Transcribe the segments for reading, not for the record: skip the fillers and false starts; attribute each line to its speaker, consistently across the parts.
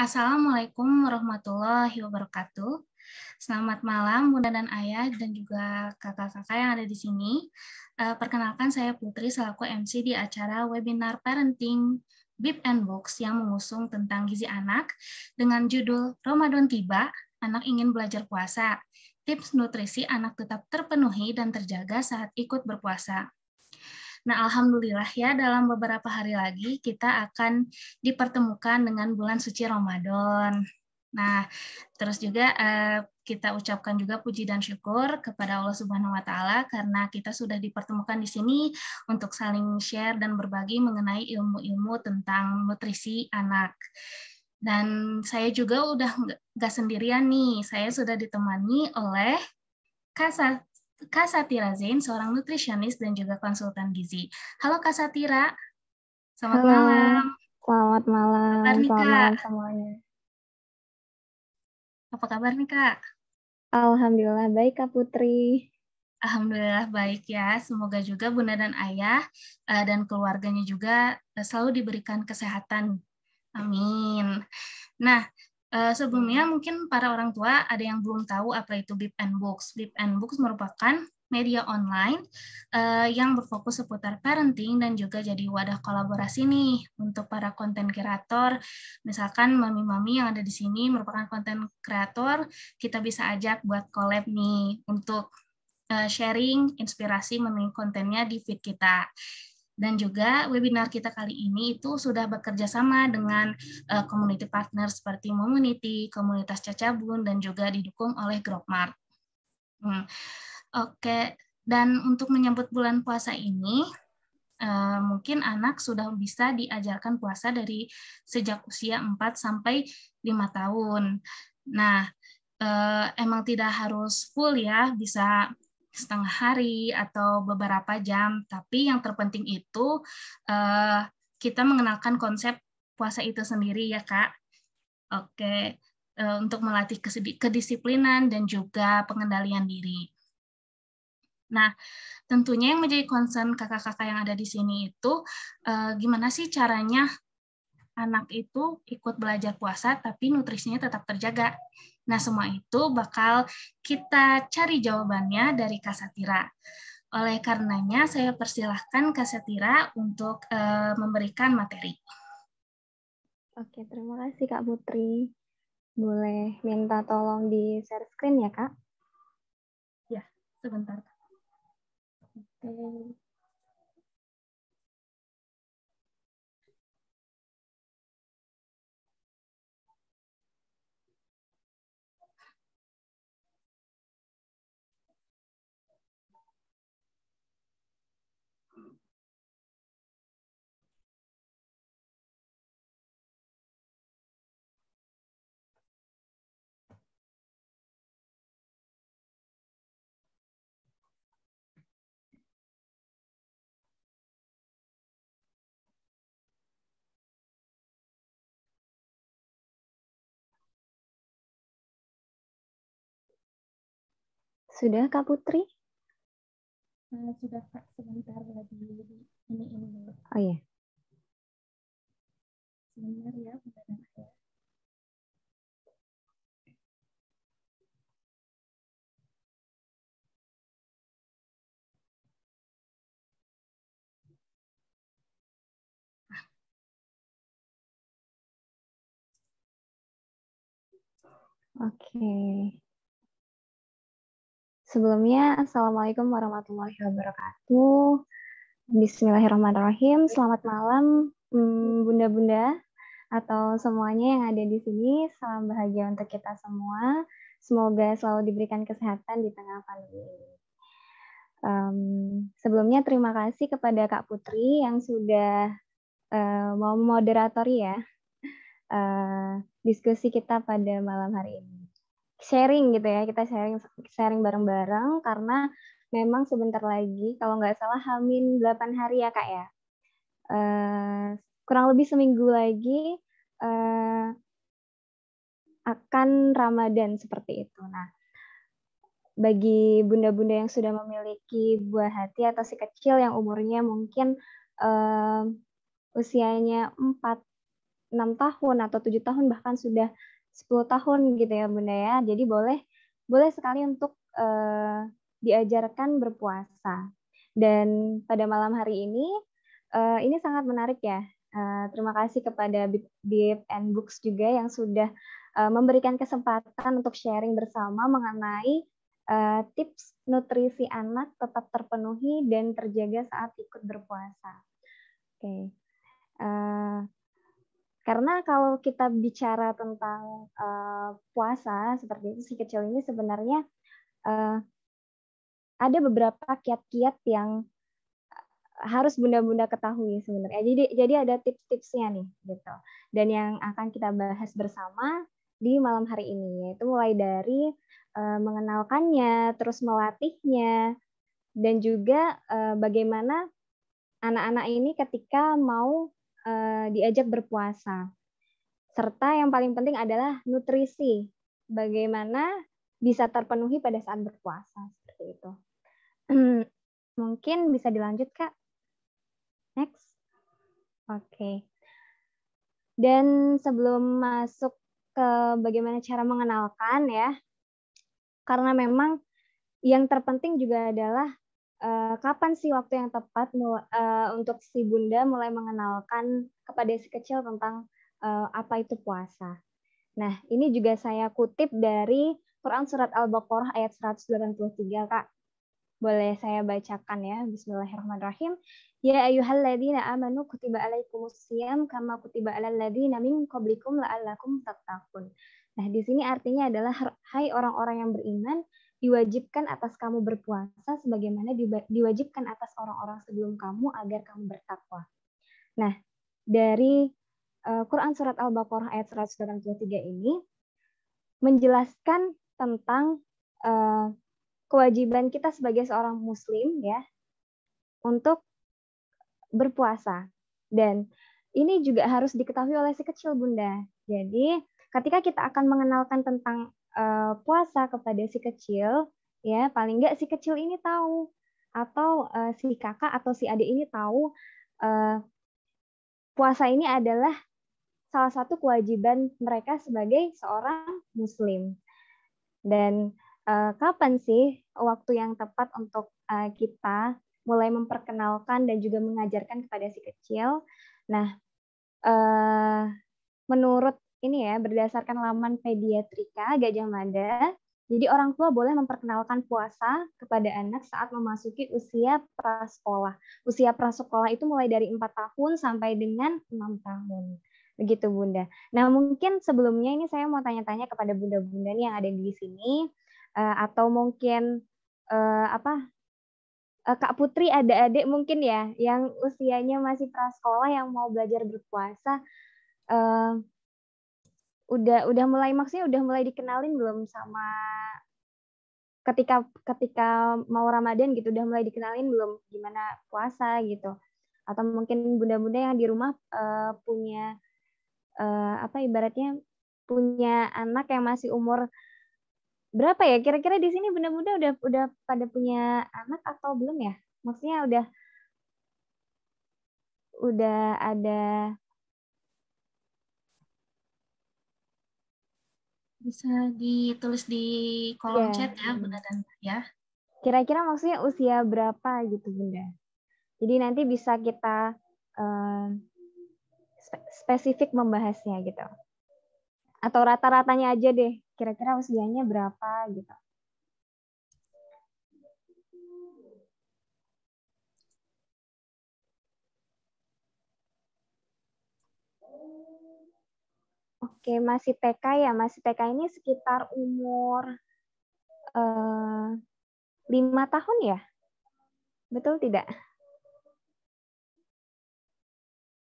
Speaker 1: Assalamualaikum warahmatullahi wabarakatuh. Selamat malam Bunda dan Ayah dan juga kakak-kakak yang ada di sini. Perkenalkan saya Putri selaku MC di acara webinar parenting Bib and Books yang mengusung tentang gizi anak dengan judul Ramadan Tiba, Anak Ingin Belajar Puasa. Tips nutrisi anak tetap terpenuhi dan terjaga saat ikut berpuasa. Nah, alhamdulillah ya, dalam beberapa hari lagi kita akan dipertemukan dengan bulan suci Ramadan. Nah, terus juga kita ucapkan juga puji dan syukur kepada Allah Subhanahu wa taala karena kita sudah dipertemukan di sini untuk saling share dan berbagi mengenai ilmu-ilmu tentang nutrisi anak. Dan saya juga udah nggak sendirian nih, saya sudah ditemani oleh Kak Satira Zain, seorang nutrisionis dan juga konsultan gizi. Halo Kak Satira, selamat
Speaker 2: Halo,
Speaker 1: malam.
Speaker 2: selamat malam.
Speaker 1: Apa kabar nih,
Speaker 2: Selamat
Speaker 1: Kak?
Speaker 2: malam semuanya.
Speaker 1: Apa kabar nih, Kak?
Speaker 2: Alhamdulillah baik, Kak Putri.
Speaker 1: Alhamdulillah baik ya. Semoga juga Bunda dan Ayah dan keluarganya juga selalu diberikan kesehatan. Amin. Nah, sebelumnya mungkin para orang tua ada yang belum tahu apa itu Bib and Books. Bib and Books merupakan media online yang berfokus seputar parenting dan juga jadi wadah kolaborasi nih untuk para konten kreator. Misalkan mami-mami yang ada di sini merupakan konten kreator, kita bisa ajak buat collab nih untuk sharing inspirasi mengenai kontennya di feed kita. Dan juga webinar kita kali ini itu sudah bekerja sama dengan community partner seperti Momunity, Komunitas Cacabun, dan juga didukung oleh Grokmart. Oke, dan untuk menyambut bulan puasa ini, mungkin anak sudah bisa diajarkan puasa dari sejak usia 4 sampai 5 tahun. Nah, emang tidak harus full ya, bisa setengah hari atau beberapa jam, tapi yang terpenting itu kita mengenalkan konsep puasa itu sendiri ya Kak. Oke, untuk melatih kedisiplinan dan juga pengendalian diri. Nah, tentunya yang menjadi concern kakak-kakak yang ada di sini itu gimana sih caranya anak itu ikut belajar puasa tapi nutrisinya tetap terjaga. Nah, semua itu bakal kita cari jawabannya dari Kak Satira. Oleh karenanya, saya persilahkan Kak Satira untuk memberikan materi.
Speaker 2: Oke, terima kasih Kak Putri. Boleh minta tolong di share screen ya, Kak?
Speaker 1: Ya, sebentar. Oke.
Speaker 2: Sudah, Kak Putri?
Speaker 1: Sudah Kak, sebentar lagi ini dulu.
Speaker 2: Oh iya.
Speaker 1: Sebentar ya, Bunda dan Ayah.
Speaker 2: Oke. Sebelumnya, Assalamualaikum warahmatullahi wabarakatuh. Bismillahirrahmanirrahim. Selamat malam, Bunda-Bunda atau semuanya yang ada di sini. Salam bahagia untuk kita semua. Semoga selalu diberikan kesehatan di tengah pandemi ini. Sebelumnya terima kasih kepada Kak Putri yang sudah mau moderatori ya diskusi kita pada malam hari ini. Sharing gitu ya, kita sharing bareng-bareng karena memang sebentar lagi kalau nggak salah H-8 hari ya Kak ya. Kurang lebih seminggu lagi akan Ramadan seperti itu. Nah, bagi bunda-bunda yang sudah memiliki buah hati atau si kecil yang umurnya mungkin usianya 4, tahun atau 7 tahun, bahkan sudah 10 tahun gitu ya Bunda ya. Jadi boleh sekali untuk diajarkan berpuasa. Dan pada malam hari ini sangat menarik ya. Terima kasih kepada Bib and Books juga yang sudah memberikan kesempatan untuk sharing bersama mengenai tips nutrisi anak tetap terpenuhi dan terjaga saat ikut berpuasa. Oke. Karena kalau kita bicara tentang puasa seperti itu, si kecil ini sebenarnya ada beberapa kiat-kiat yang harus bunda-bunda ketahui sebenarnya. Jadi ada tips-tipsnya nih gitu. Dan yang akan kita bahas bersama di malam hari ini yaitu mulai dari mengenalkannya, terus melatihnya, dan juga bagaimana anak-anak ini ketika mau diajak berpuasa. Serta yang paling penting adalah nutrisi. Bagaimana bisa terpenuhi pada saat berpuasa seperti itu. Mungkin bisa dilanjut, Kak. Next. Oke. Dan sebelum masuk ke bagaimana cara mengenalkan ya, karena memang yang terpenting juga adalah kapan sih waktu yang tepat untuk si bunda mulai mengenalkan kepada si kecil tentang apa itu puasa. Nah, ini juga saya kutip dari Quran Surat Al-Baqarah ayat 183, Kak. Boleh saya bacakan ya. Bismillahirrahmanirrahim. Ya ayyuhalladzina amanu kutiba alaikumusiyam kama kutiba alal ladzina min qablikum la'allakum tattaqun. Nah, di sini artinya adalah hai orang-orang yang beriman, diwajibkan atas kamu berpuasa sebagaimana diwajibkan atas orang-orang sebelum kamu agar kamu bertakwa. Nah, dari Quran Surat Al-Baqarah ayat 183 ini menjelaskan tentang kewajiban kita sebagai seorang muslim ya untuk berpuasa. Dan ini juga harus diketahui oleh si kecil Bunda. Jadi ketika kita akan mengenalkan tentang puasa kepada si kecil, ya paling nggak si kecil ini tahu atau si kakak atau si adik ini tahu puasa ini adalah salah satu kewajiban mereka sebagai seorang muslim. Dan kapan sih waktu yang tepat untuk kita mulai memperkenalkan dan juga mengajarkan kepada si kecil? Nah, menurut ini ya, berdasarkan laman Pediatrika Gajah Mada, jadi orang tua boleh memperkenalkan puasa kepada anak saat memasuki usia prasekolah. Usia prasekolah itu mulai dari 4 tahun sampai dengan 6 tahun. Begitu Bunda. Nah mungkin sebelumnya ini saya mau tanya-tanya kepada bunda-bunda yang ada di sini, atau mungkin Kak Putri ada adik mungkin ya yang usianya masih prasekolah yang mau belajar berpuasa, udah mulai maksudnya udah mulai dikenalin belum sama ketika mau Ramadan gitu, udah mulai dikenalin belum gimana puasa gitu, atau mungkin bunda-bunda yang di rumah punya ibaratnya punya anak yang masih umur berapa ya, kira-kira di sini bunda-bunda udah pada punya anak atau belum ya, maksudnya udah ada.
Speaker 1: Bisa ditulis di kolom
Speaker 2: Ya,
Speaker 1: chat ya, Bunda dan ya.
Speaker 2: kira-kira maksudnya usia berapa gitu Bunda, jadi nanti bisa kita spesifik membahasnya gitu. Atau rata-ratanya aja deh, kira-kira usianya berapa gitu. Oke, masih TK ya, masih TK ini sekitar umur 5 tahun ya? Betul tidak?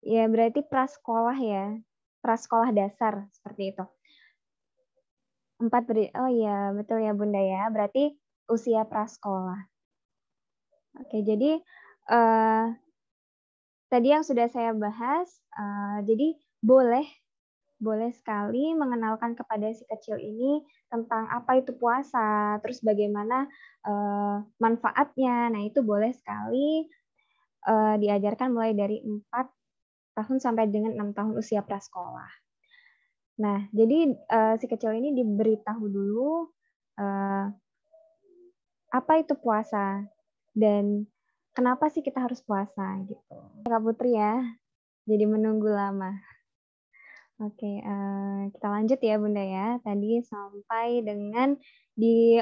Speaker 2: Ya, berarti prasekolah ya. Prasekolah dasar, seperti itu. Oh iya, betul ya Bunda ya. Berarti usia prasekolah. Oke, jadi tadi yang sudah saya bahas, jadi boleh sekali mengenalkan kepada si kecil ini tentang apa itu puasa, terus bagaimana manfaatnya. Nah, itu boleh sekali diajarkan mulai dari 4 tahun sampai dengan 6 tahun usia prasekolah. Nah, jadi si kecil ini diberitahu dulu apa itu puasa dan kenapa sih kita harus puasa gitu. Kak Putri ya, jadi menunggu lama. Oke, kita lanjut ya Bunda ya. Tadi sampai dengan di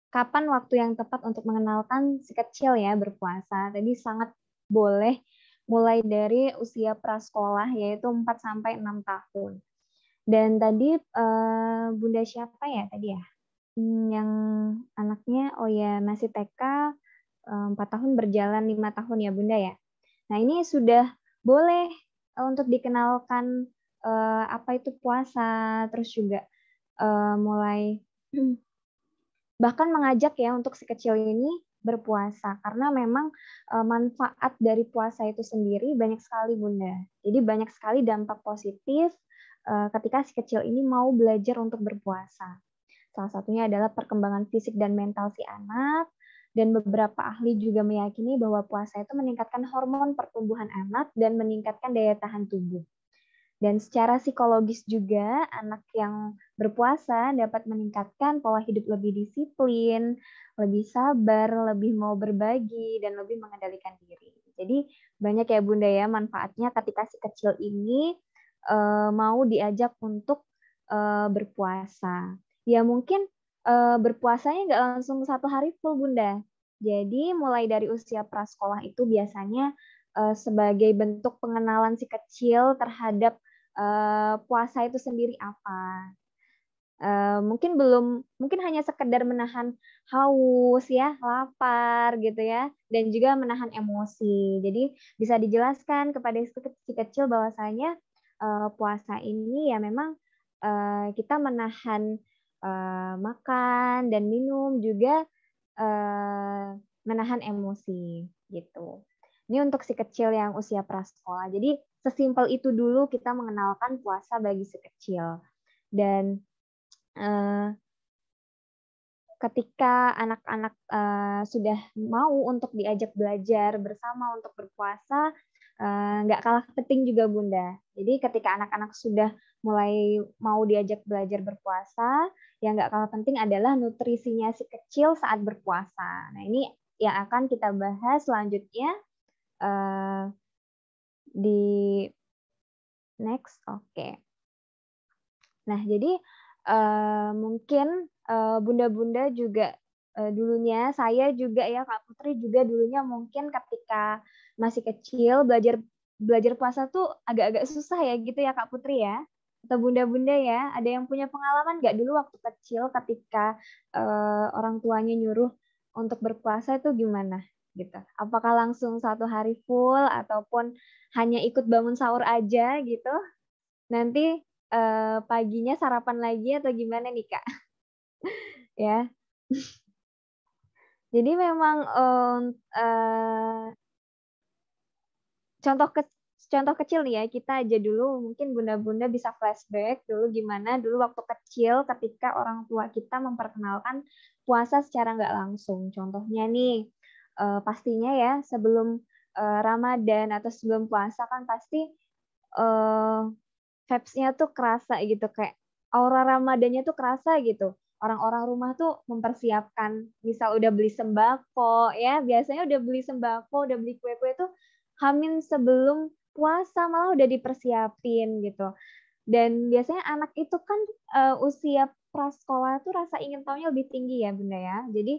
Speaker 2: kapan waktu yang tepat untuk mengenalkan si kecil ya berpuasa. Tadi sangat boleh mulai dari usia prasekolah yaitu 4 sampai 6 tahun. Dan tadi Bunda siapa ya tadi ya? Yang anaknya oh ya masih TK 4 tahun berjalan 5 tahun ya Bunda ya. Nah, ini sudah boleh untuk dikenalkan apa itu puasa, terus juga mulai bahkan mengajak ya untuk si kecil ini berpuasa karena memang manfaat dari puasa itu sendiri banyak sekali Bunda. Jadi banyak sekali dampak positif ketika si kecil ini mau belajar untuk berpuasa. Salah satunya adalah perkembangan fisik dan mental si anak, dan beberapa ahli juga meyakini bahwa puasa itu meningkatkan hormon pertumbuhan anak dan meningkatkan daya tahan tubuh. Dan secara psikologis juga, anak yang berpuasa dapat meningkatkan pola hidup lebih disiplin, lebih sabar, lebih mau berbagi, dan lebih mengendalikan diri. Jadi banyak ya Bunda ya manfaatnya ketika si kecil ini mau diajak untuk berpuasa. Ya mungkin berpuasanya nggak langsung 1 hari full Bunda. Jadi mulai dari usia prasekolah itu biasanya sebagai bentuk pengenalan si kecil terhadap puasa itu sendiri apa. Mungkin hanya sekedar menahan haus ya, lapar gitu ya, dan juga menahan emosi. Jadi bisa dijelaskan kepada si kecil bahwasanya puasa ini ya memang kita menahan makan dan minum juga menahan emosi gitu. Ini untuk si kecil yang usia prasekolah. Jadi sesimpel itu dulu kita mengenalkan puasa bagi si kecil. Dan ketika anak-anak sudah mau untuk diajak belajar bersama untuk berpuasa, nggak kalah penting juga Bunda. Jadi ketika anak-anak sudah mulai mau diajak belajar berpuasa, yang nggak kalah penting adalah nutrisinya si kecil saat berpuasa. Nah ini yang akan kita bahas selanjutnya di next. Oke. Nah jadi mungkin Bunda-bunda juga dulunya, saya juga ya Kak Putri juga dulunya mungkin ketika masih kecil belajar puasa tuh agak-agak susah ya gitu ya Kak Putri ya. Atau Bunda-bunda ya, ada yang punya pengalaman nggak dulu waktu kecil ketika orang tuanya nyuruh untuk berpuasa itu gimana gitu? Apakah langsung 1 hari full ataupun hanya ikut bangun sahur aja gitu? Nanti paginya sarapan lagi atau gimana nih Kak? Ya. Jadi memang contoh kecil nih ya, kita aja dulu mungkin bunda-bunda bisa flashback dulu gimana dulu waktu kecil ketika orang tua kita memperkenalkan puasa secara nggak langsung. Contohnya nih, pastinya ya sebelum Ramadan atau sebelum puasa kan pasti vibes-nya tuh kerasa gitu, kayak aura Ramadannya tuh kerasa gitu. Orang-orang rumah tuh mempersiapkan, misal udah beli sembako ya, biasanya udah beli sembako, udah beli kue-kue tuh Hamin sebelum puasa malah udah dipersiapin gitu. Dan biasanya anak itu kan usia prasekolah tuh rasa ingin tahunya lebih tinggi ya Bunda ya. Jadi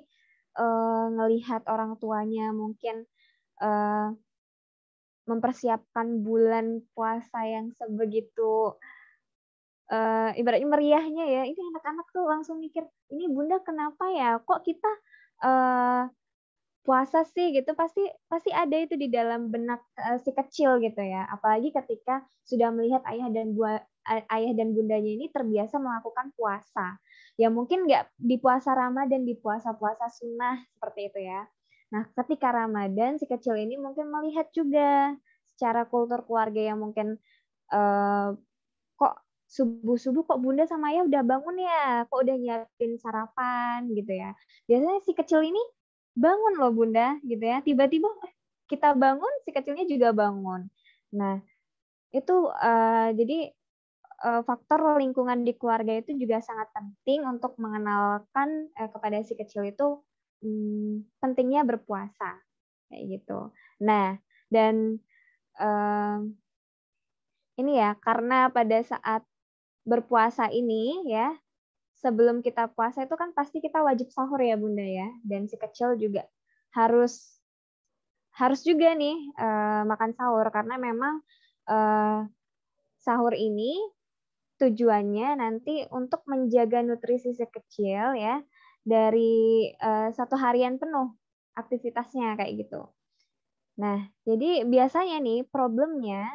Speaker 2: ngelihat orang tuanya mungkin mempersiapkan bulan puasa yang sebegitu ibaratnya meriahnya ya, ini anak-anak tuh langsung mikir, ini Bunda kenapa ya, kok kita puasa sih gitu, pasti ada itu di dalam benak si kecil gitu ya, apalagi ketika sudah melihat ayah dan bundanya ini terbiasa melakukan puasa, ya mungkin nggak di puasa Ramadan, di puasa-puasa sunnah seperti itu ya. Nah ketika Ramadan si kecil ini mungkin melihat juga secara kultur keluarga yang mungkin kok subuh-subuh kok Bunda sama Ayah udah bangun ya, kok udah nyiapin sarapan gitu ya. Biasanya si kecil ini bangun loh Bunda gitu ya, tiba-tiba kita bangun si kecilnya juga bangun. Nah, itu jadi faktor lingkungan di keluarga itu juga sangat penting untuk mengenalkan kepada si kecil itu pentingnya berpuasa kayak gitu. Nah, dan ini ya karena pada saat berpuasa ini ya, sebelum kita puasa itu kan pasti kita wajib sahur ya Bunda ya, dan si kecil juga harus harus juga nih makan sahur karena memang sahur ini tujuannya nanti untuk menjaga nutrisi si kecil ya dari satu harian penuh aktivitasnya kayak gitu. Nah, jadi biasanya nih problemnya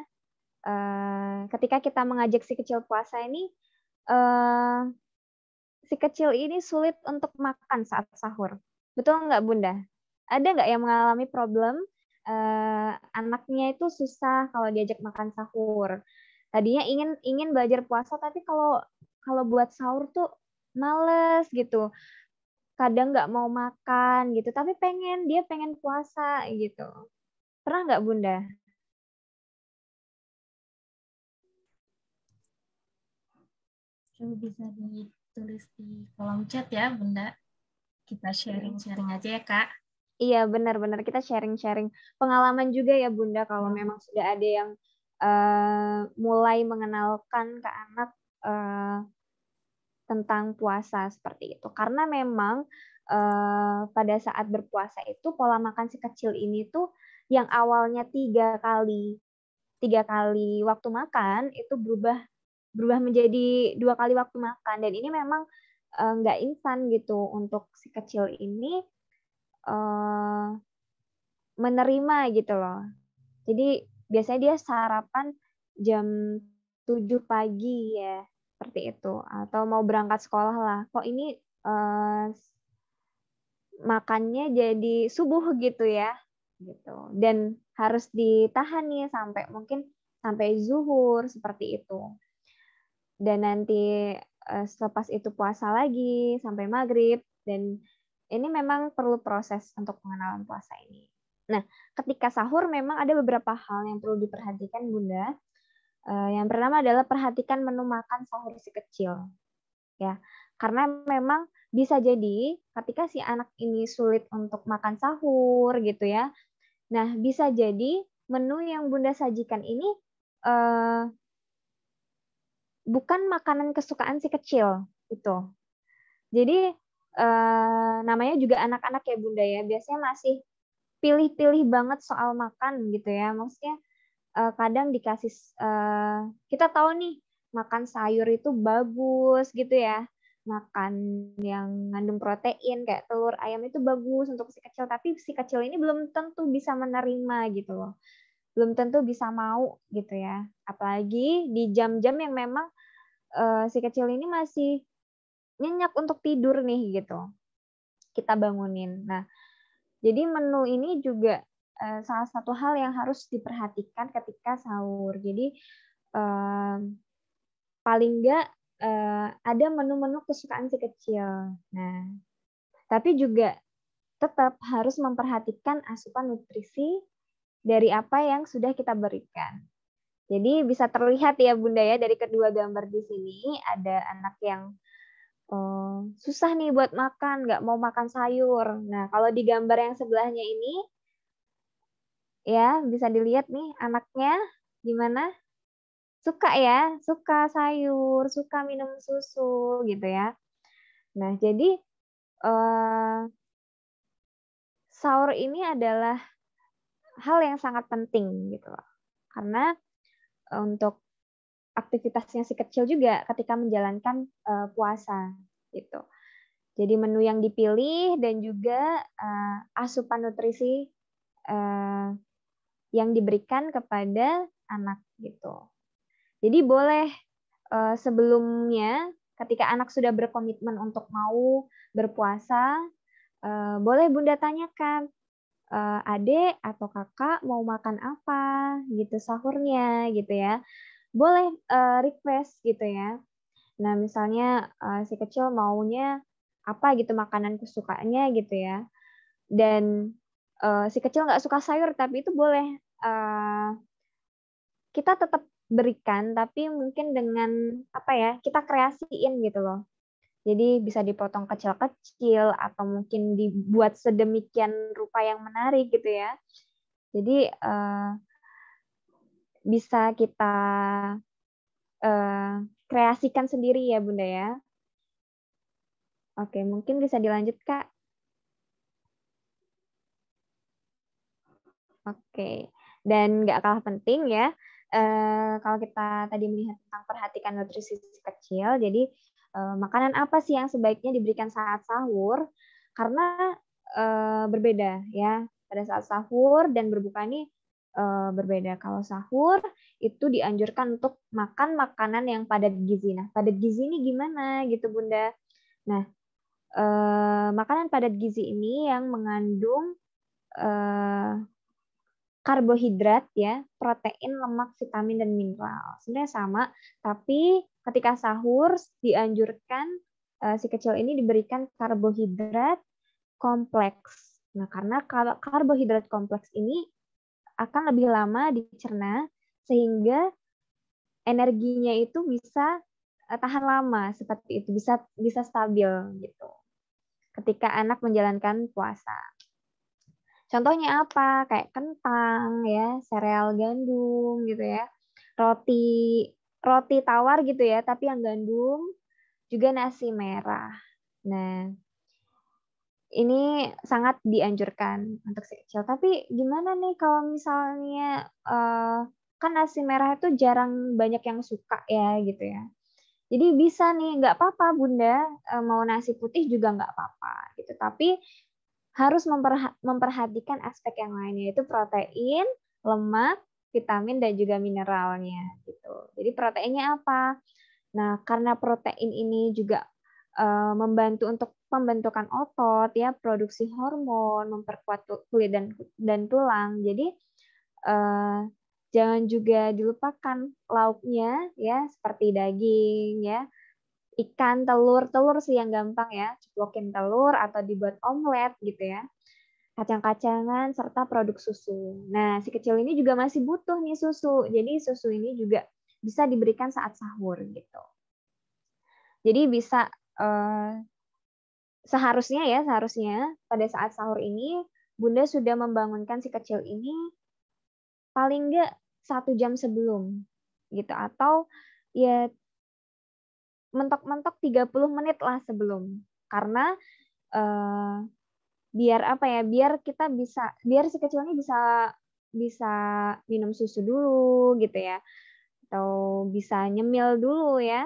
Speaker 2: ketika kita mengajak si kecil puasa ini si kecil ini sulit untuk makan saat sahur. Betul nggak Bunda? Ada nggak yang mengalami problem anaknya itu susah kalau diajak makan sahur? Tadinya ingin ingin belajar puasa, tapi kalau kalau buat sahur tuh males gitu. Kadang nggak mau makan gitu, tapi dia pengen puasa gitu. Pernah nggak Bunda?
Speaker 1: Coba bisa ditulis di kolom chat ya, Bunda. Kita sharing-sharing aja ya, Kak.
Speaker 2: Iya benar-benar kita sharing-sharing pengalaman juga ya Bunda kalau memang sudah ada yang mulai mengenalkan ke anak tentang puasa seperti itu. Karena memang pada saat berpuasa itu pola makan si kecil ini tuh yang awalnya tiga kali waktu makan itu berubah menjadi 2 kali waktu makan, dan ini memang nggak instan gitu untuk si kecil ini menerima gitu loh. Jadi biasanya dia sarapan jam 7 pagi ya, seperti itu. Atau mau berangkat sekolah lah. Kok ini makannya jadi subuh gitu ya. Gitu. Dan harus ditahan nih sampai mungkin sampai zuhur seperti itu. Dan nanti selepas itu puasa lagi sampai maghrib, dan ini memang perlu proses untuk pengenalan puasa ini. Nah, ketika sahur memang ada beberapa hal yang perlu diperhatikan Bunda. Yang pertama adalah perhatikan menu makan sahur si kecil. Ya, karena memang bisa jadi ketika si anak ini sulit untuk makan sahur gitu ya. Nah, bisa jadi menu yang Bunda sajikan ini bukan makanan kesukaan si kecil itu. Jadi namanya juga anak-anak ya Bunda ya, biasanya masih pilih-pilih banget soal makan gitu ya. Maksudnya kadang dikasih kita tahu nih makan sayur itu bagus gitu ya. Makan yang mengandung protein kayak telur ayam itu bagus untuk si kecil, tapi si kecil ini belum tentu bisa menerima gitu loh. Belum tentu bisa mau gitu ya. Apalagi di jam-jam yang memang si kecil ini masih nyenyak untuk tidur nih gitu. Kita bangunin. Nah, jadi menu ini juga salah satu hal yang harus diperhatikan ketika sahur. Jadi paling enggak ada menu-menu kesukaan si kecil. Nah, tapi juga tetap harus memperhatikan asupan nutrisi dari apa yang sudah kita berikan. Jadi bisa terlihat ya Bunda ya dari kedua gambar di sini ada anak yang susah nih buat makan, nggak mau makan sayur. Nah, kalau di gambar yang sebelahnya ini, ya bisa dilihat nih anaknya gimana? Suka ya, suka sayur, suka minum susu gitu ya. Nah, jadi sahur ini adalah hal yang sangat penting gitu loh. Karena untuk aktivitasnya si kecil juga ketika menjalankan puasa gitu. Jadi menu yang dipilih dan juga asupan nutrisi yang diberikan kepada anak gitu. Jadi boleh sebelumnya ketika anak sudah berkomitmen untuk mau berpuasa, boleh Bunda tanyakan, adik atau kakak mau makan apa gitu sahurnya gitu ya. Boleh request gitu ya. Nah, misalnya si kecil maunya apa gitu makanan kesukaannya gitu ya. Dan si kecil nggak suka sayur, tapi itu boleh kita tetap berikan, tapi mungkin dengan apa ya, kita kreasiin gitu loh. Jadi bisa dipotong kecil-kecil atau mungkin dibuat sedemikian rupa yang menarik gitu ya. Jadi bisa kita kreasikan sendiri ya Bunda ya. Oke, mungkin bisa dilanjut Kak. Oke, dan nggak kalah penting ya, kalau kita tadi melihat tentang perhatikan nutrisi si kecil, jadi makanan apa sih yang sebaiknya diberikan saat sahur? Karena berbeda ya, pada saat sahur dan berbuka ini berbeda. Kalau sahur itu dianjurkan untuk makan makanan yang padat gizi. Nah, padat gizi ini gimana gitu Bunda? Nah, makanan padat gizi ini yang mengandung karbohidrat ya, protein, lemak, vitamin dan mineral. Sebenarnya sama, tapi ketika sahur dianjurkan si kecil ini diberikan karbohidrat kompleks. Nah, karena kalau karbohidrat kompleks ini akan lebih lama dicerna sehingga energinya itu bisa tahan lama seperti itu, bisa stabil gitu. Ketika anak menjalankan puasa. Contohnya apa? Kayak kentang ya, sereal gandum gitu ya. Roti roti tawar gitu ya, tapi yang gandum, juga nasi merah. Nah, ini sangat dianjurkan untuk si kecil. Tapi gimana nih kalau misalnya kan nasi merah itu jarang banyak yang suka ya gitu ya. Jadi bisa nih, nggak apa-apa Bunda, mau nasi putih juga nggak apa-apa gitu. Tapi harus memperhatikan aspek yang lainnya, yaitu protein, lemak, vitamin, dan juga mineralnya. Gitu. Jadi proteinnya apa? Nah, karena protein ini juga membantu untuk pembentukan otot, ya, produksi hormon, memperkuat kulit dan tulang. Jadi jangan juga dilupakan lauknya, ya, seperti daging, ya, ikan, telur sih yang gampang ya, ceplokin telur atau dibuat omelet gitu ya. Kacang-kacangan serta produk susu. Nah, si kecil ini juga masih butuh nih susu. Jadi susu ini juga bisa diberikan saat sahur gitu. Jadi bisa seharusnya pada saat sahur ini Bunda sudah membangunkan si kecil ini paling nggak 1 jam sebelum gitu, atau ya mentok-mentok 30 menit lah sebelum, karena biar apa ya, biar si kecil ini bisa bisa minum susu dulu gitu ya, atau bisa nyemil dulu ya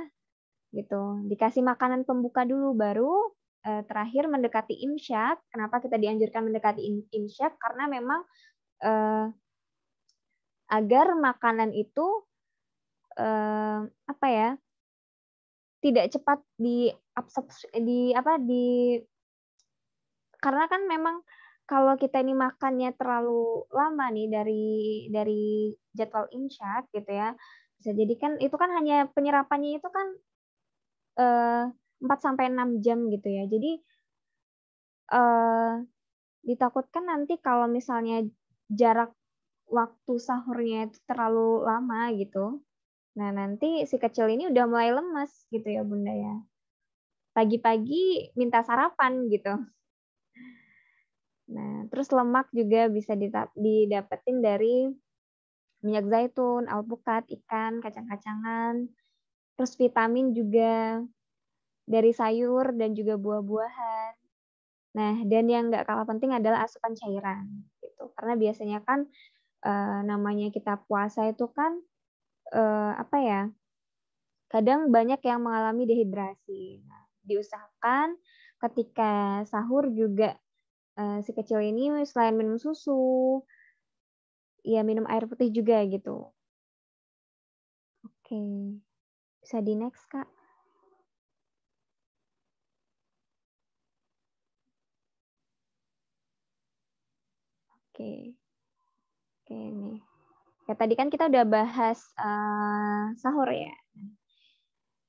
Speaker 2: gitu, dikasih makanan pembuka dulu, baru terakhir mendekati imsyak. Kenapa kita dianjurkan mendekati imsyak? Karena memang agar makanan itu apa ya, tidak cepat diabsorpsi, karena kan memang kalau kita ini makannya terlalu lama nih dari jadwal imsyak gitu ya, bisa jadi kan itu kan hanya penyerapannya itu kan 4 sampai 6 jam gitu ya. Jadi ditakutkan nanti kalau misalnya jarak waktu sahurnya itu terlalu lama gitu. Nah, nanti si kecil ini udah mulai lemes gitu ya, Bunda ya. Pagi-pagi minta sarapan gitu. Nah, terus lemak juga bisa didapetin dari minyak zaitun, alpukat, ikan, kacang-kacangan. Terus vitamin juga dari sayur dan juga buah-buahan. Nah, dan yang nggak kalah penting adalah asupan cairan gitu. Karena biasanya kan namanya kita puasa itu kan apa ya? Kadang banyak yang mengalami dehidrasi. Nah, diusahakan ketika sahur juga si kecil ini selain minum susu, ya minum air putih juga gitu. Oke, bisa di next Kak. Oke, oke nih. Ya tadi kan kita udah bahas sahur ya.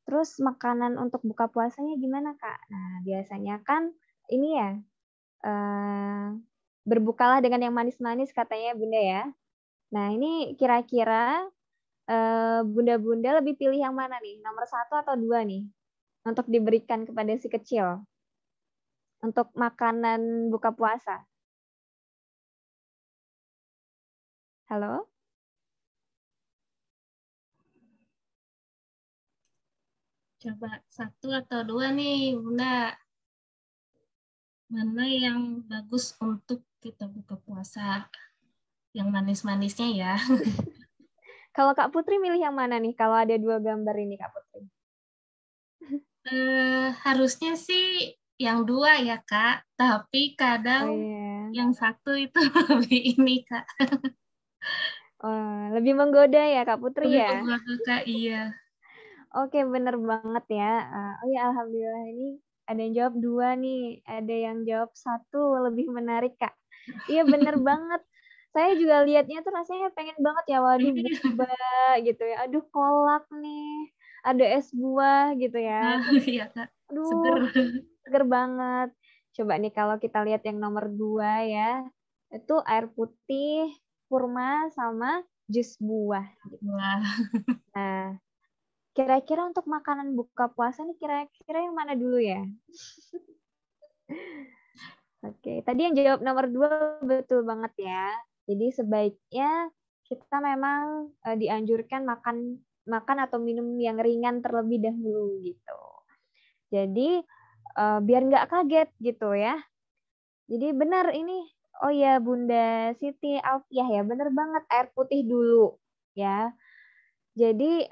Speaker 2: Terus makanan untuk buka puasanya gimana Kak? Nah biasanya kan ini ya, berbukalah dengan yang manis-manis katanya Bunda ya. Nah ini kira-kira Bunda-bunda lebih pilih yang mana nih? Nomor 1 atau 2 nih? Untuk diberikan kepada si kecil. Untuk makanan buka puasa. Halo?
Speaker 1: Coba 1 atau 2 nih, Bunda. Mana yang bagus untuk kita buka puasa? Yang manis-manisnya ya.
Speaker 2: Kalau Kak Putri milih yang mana nih? Kalau ada 2 gambar ini, Kak Putri.
Speaker 1: Harusnya sih yang 2 ya, Kak. Tapi kadang yang 1 itu lebih ini, Kak.
Speaker 2: Lebih menggoda ya, Kak Putri
Speaker 1: Lebih
Speaker 2: ya?
Speaker 1: menggoda, Kak. Iya.
Speaker 2: Oke, bener banget ya. Oh ya, Alhamdulillah ini ada yang jawab 2 nih. Ada yang jawab 1, lebih menarik, Kak. Iya, bener banget. Saya juga lihatnya tuh rasanya pengen banget ya, waduh boba gitu ya. Aduh kolak nih. Ada es buah gitu ya.
Speaker 1: Iya, Kak. Seger.
Speaker 2: Aduh, seger banget. Coba nih kalau kita lihat yang nomor 2 ya. Itu air putih, kurma, sama jus buah.
Speaker 1: Wah.
Speaker 2: Nah, kira-kira untuk makanan buka puasa nih kira-kira yang mana dulu ya? Oke, tadi yang jawab nomor 2 betul banget ya. Jadi sebaiknya kita memang dianjurkan makan atau minum yang ringan terlebih dahulu gitu. Jadi biar nggak kaget gitu ya. Jadi benar ini, oh ya Bunda Siti Alfiah ya, benar banget air putih dulu ya. Jadi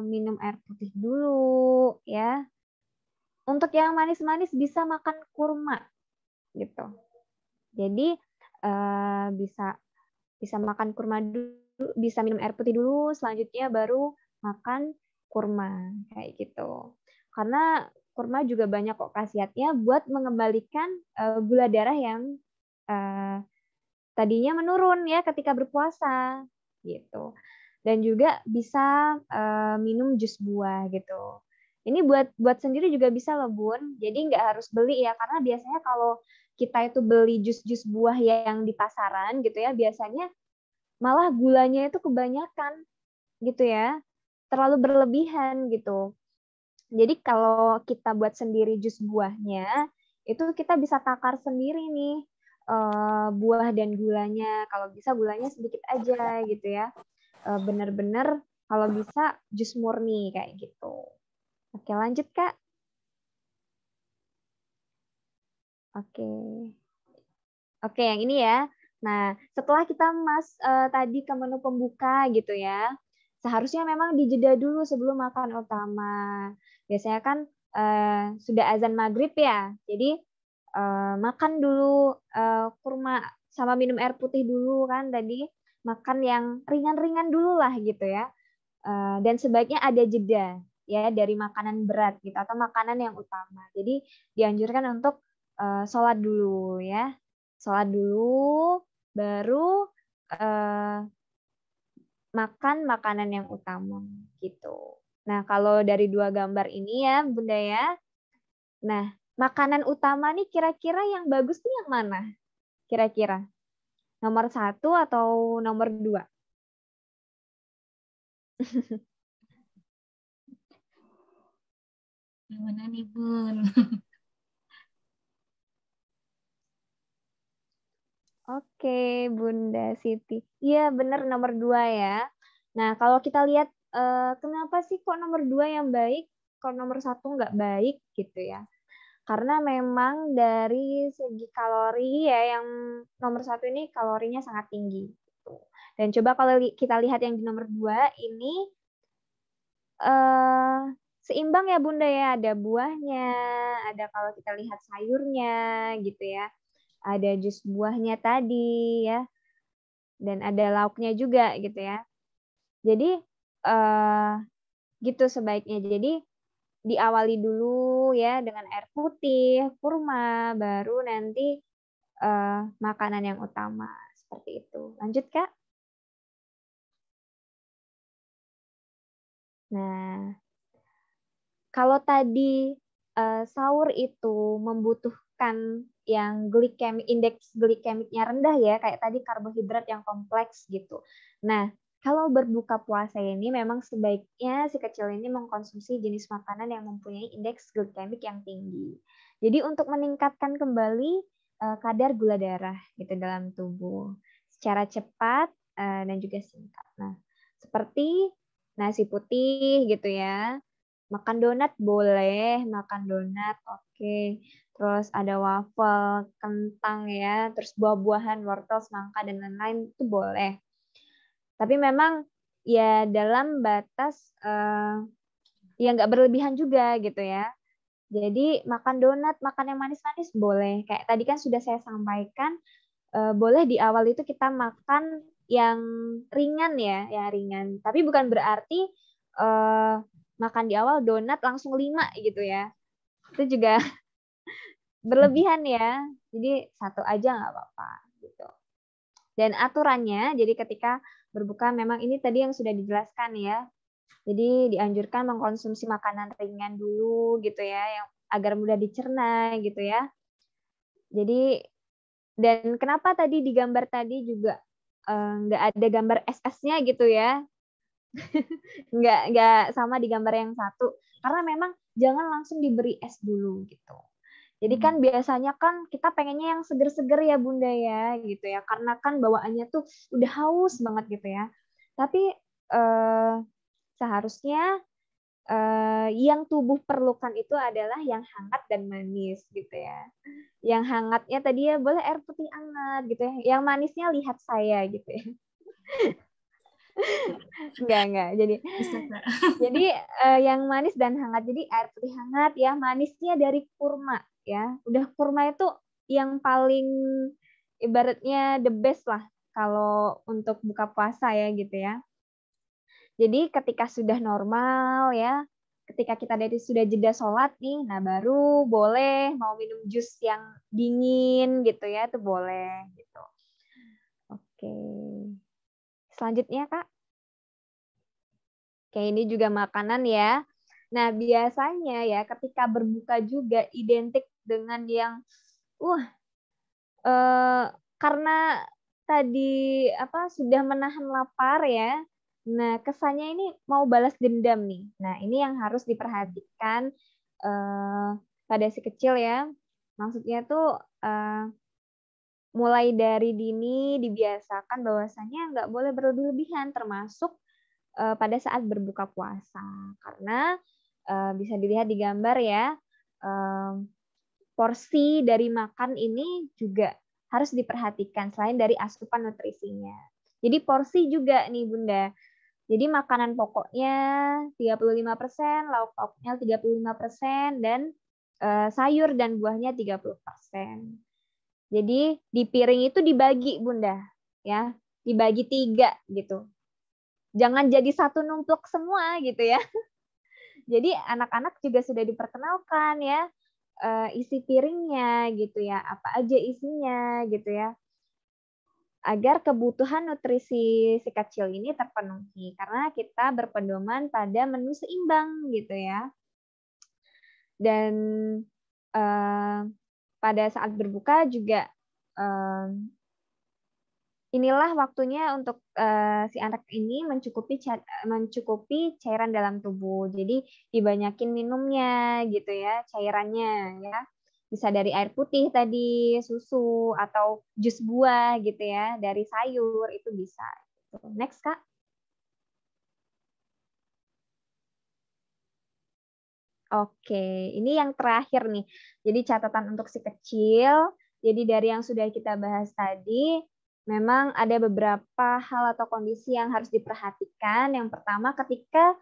Speaker 2: minum air putih dulu ya. Untuk yang manis-manis bisa makan kurma gitu. Jadi bisa makan kurma dulu, bisa minum air putih dulu, selanjutnya baru makan kurma kayak gitu. Karena kurma juga banyak kok khasiatnya buat mengembalikan gula darah yang tadinya menurun ya ketika berpuasa gitu. Dan juga bisa minum jus buah gitu. Ini buat sendiri juga bisa loh Bun. Jadi nggak harus beli ya, karena biasanya kalau kita itu beli jus-jus buah yang di pasaran gitu ya, biasanya malah gulanya itu kebanyakan gitu ya, terlalu berlebihan gitu. Jadi kalau kita buat sendiri jus buahnya, itu kita bisa takar sendiri nih buah dan gulanya. Kalau bisa gulanya sedikit aja gitu ya. Benar-benar kalau bisa jus murni kayak gitu. Oke, lanjut Kak. Oke. Oke, yang ini ya. Nah, setelah kita tadi ke menu pembuka gitu ya, seharusnya memang dijeda dulu sebelum makan utama. Biasanya kan sudah azan maghrib ya, jadi makan dulu kurma sama minum air putih dulu kan tadi, makan yang ringan-ringan dulu lah gitu ya. Dan sebaiknya ada jeda ya dari makanan berat gitu atau makanan yang utama. Jadi dianjurkan untuk sholat dulu ya. Sholat dulu, baru makan makanan yang utama gitu. Nah, kalau dari 2 gambar ini ya, Bunda ya. Nah, makanan utama nih kira-kira yang bagus nih yang mana? Kira-kira nomor 1 atau nomor 2?
Speaker 1: Yang mana nih, Bun?
Speaker 2: Oke, Bunda Siti. Iya, benar nomor 2 ya. Nah, kalau kita lihat kenapa sih kok nomor 2 yang baik, kalau nomor 1 nggak baik gitu ya. Karena memang dari segi kalori ya yang nomor 1 ini kalorinya sangat tinggi. Gitu. Dan coba kalau kita lihat yang di nomor 2 ini seimbang ya Bunda ya. Ada buahnya, ada kalau kita lihat sayurnya gitu ya. Ada jus buahnya tadi ya. Dan ada lauknya juga gitu ya. Jadi gitu sebaiknya. Jadi diawali dulu ya dengan air putih, kurma, baru nanti makanan yang utama seperti itu. Lanjut Kak. Nah, kalau tadi sahur itu membutuhkan yang indeks glikemiknya rendah ya, kayak tadi karbohidrat yang kompleks gitu. Nah, kalau berbuka puasa ini memang sebaiknya si kecil ini mengkonsumsi jenis makanan yang mempunyai indeks glikemik yang tinggi. Jadi untuk meningkatkan kembali kadar gula darah gitu dalam tubuh secara cepat dan juga singkat. Nah, seperti nasi putih gitu ya. Makan donat boleh, makan donat oke. Terus ada waffle, kentang ya, terus buah-buahan, wortel, semangka dan lain-lain itu boleh. Tapi memang ya dalam batas ya nggak berlebihan juga gitu ya. Jadi makan donat, makan yang manis-manis boleh. Kayak tadi kan sudah saya sampaikan, boleh di awal itu kita makan yang ringan ya, yang ringan. Tapi bukan berarti makan di awal donat langsung 5 gitu ya. Itu juga berlebihan ya. Jadi satu aja nggak apa-apa gitu. Dan aturannya, jadi ketika berbuka memang ini tadi yang sudah dijelaskan ya. Jadi dianjurkan mengkonsumsi makanan ringan dulu gitu ya, yang agar mudah dicerna gitu ya. Jadi dan kenapa tadi di gambar tadi juga nggak ada gambar SS-nya gitu ya? Nggak sama di gambar yang satu. Karena memang jangan langsung diberi es dulu gitu. Jadi kan biasanya kan kita pengennya yang seger-seger ya Bunda ya gitu ya. Karena kan bawaannya tuh udah haus banget gitu ya. Tapi seharusnya yang tubuh perlukan itu adalah yang hangat dan manis gitu ya. Yang hangatnya tadi ya boleh air putih hangat gitu ya. Yang manisnya lihat saya gitu ya. Enggak. Jadi yang manis dan hangat. Jadi air putih hangat ya, manisnya dari kurma ya. Udah kurma itu yang paling ibaratnya the best lah kalau untuk buka puasa ya gitu ya. Jadi ketika sudah normal ya, ketika kita sudah jeda sholat nih, nah baru boleh mau minum jus yang dingin gitu ya, itu boleh gitu. Oke. Selanjutnya Kak. Oke, ini juga makanan ya. Nah, biasanya ya ketika berbuka juga identik dengan yang karena tadi sudah menahan lapar ya. Nah, kesannya ini mau balas dendam nih. Nah, ini yang harus diperhatikan pada si kecil ya. Maksudnya tuh mulai dari dini dibiasakan bahwasanya nggak boleh berlebihan, termasuk pada saat berbuka puasa. Karena bisa dilihat di gambar ya, porsi dari makan ini juga harus diperhatikan selain dari asupan nutrisinya. Jadi porsi juga nih Bunda. Jadi makanan pokoknya 35%, lauk pauknya 35%, dan sayur dan buahnya 30%. Jadi di piring itu dibagi Bunda, ya, dibagi 3 gitu. Jangan jadi satu numpluk semua gitu ya. Jadi anak-anak juga sudah diperkenalkan ya, isi piringnya gitu ya, apa aja isinya gitu ya, agar kebutuhan nutrisi si kecil ini terpenuhi, karena kita berpedoman pada menu seimbang gitu ya. Dan pada saat berbuka juga inilah waktunya untuk si anak ini mencukupi cairan dalam tubuh. Jadi dibanyakin minumnya gitu ya, cairannya ya. Bisa dari air putih tadi, susu, atau jus buah gitu ya, dari sayur itu bisa. Next, Kak. Oke, ini yang terakhir nih. Jadi catatan untuk si kecil. Jadi dari yang sudah kita bahas tadi, memang ada beberapa hal atau kondisi yang harus diperhatikan. Yang pertama, ketika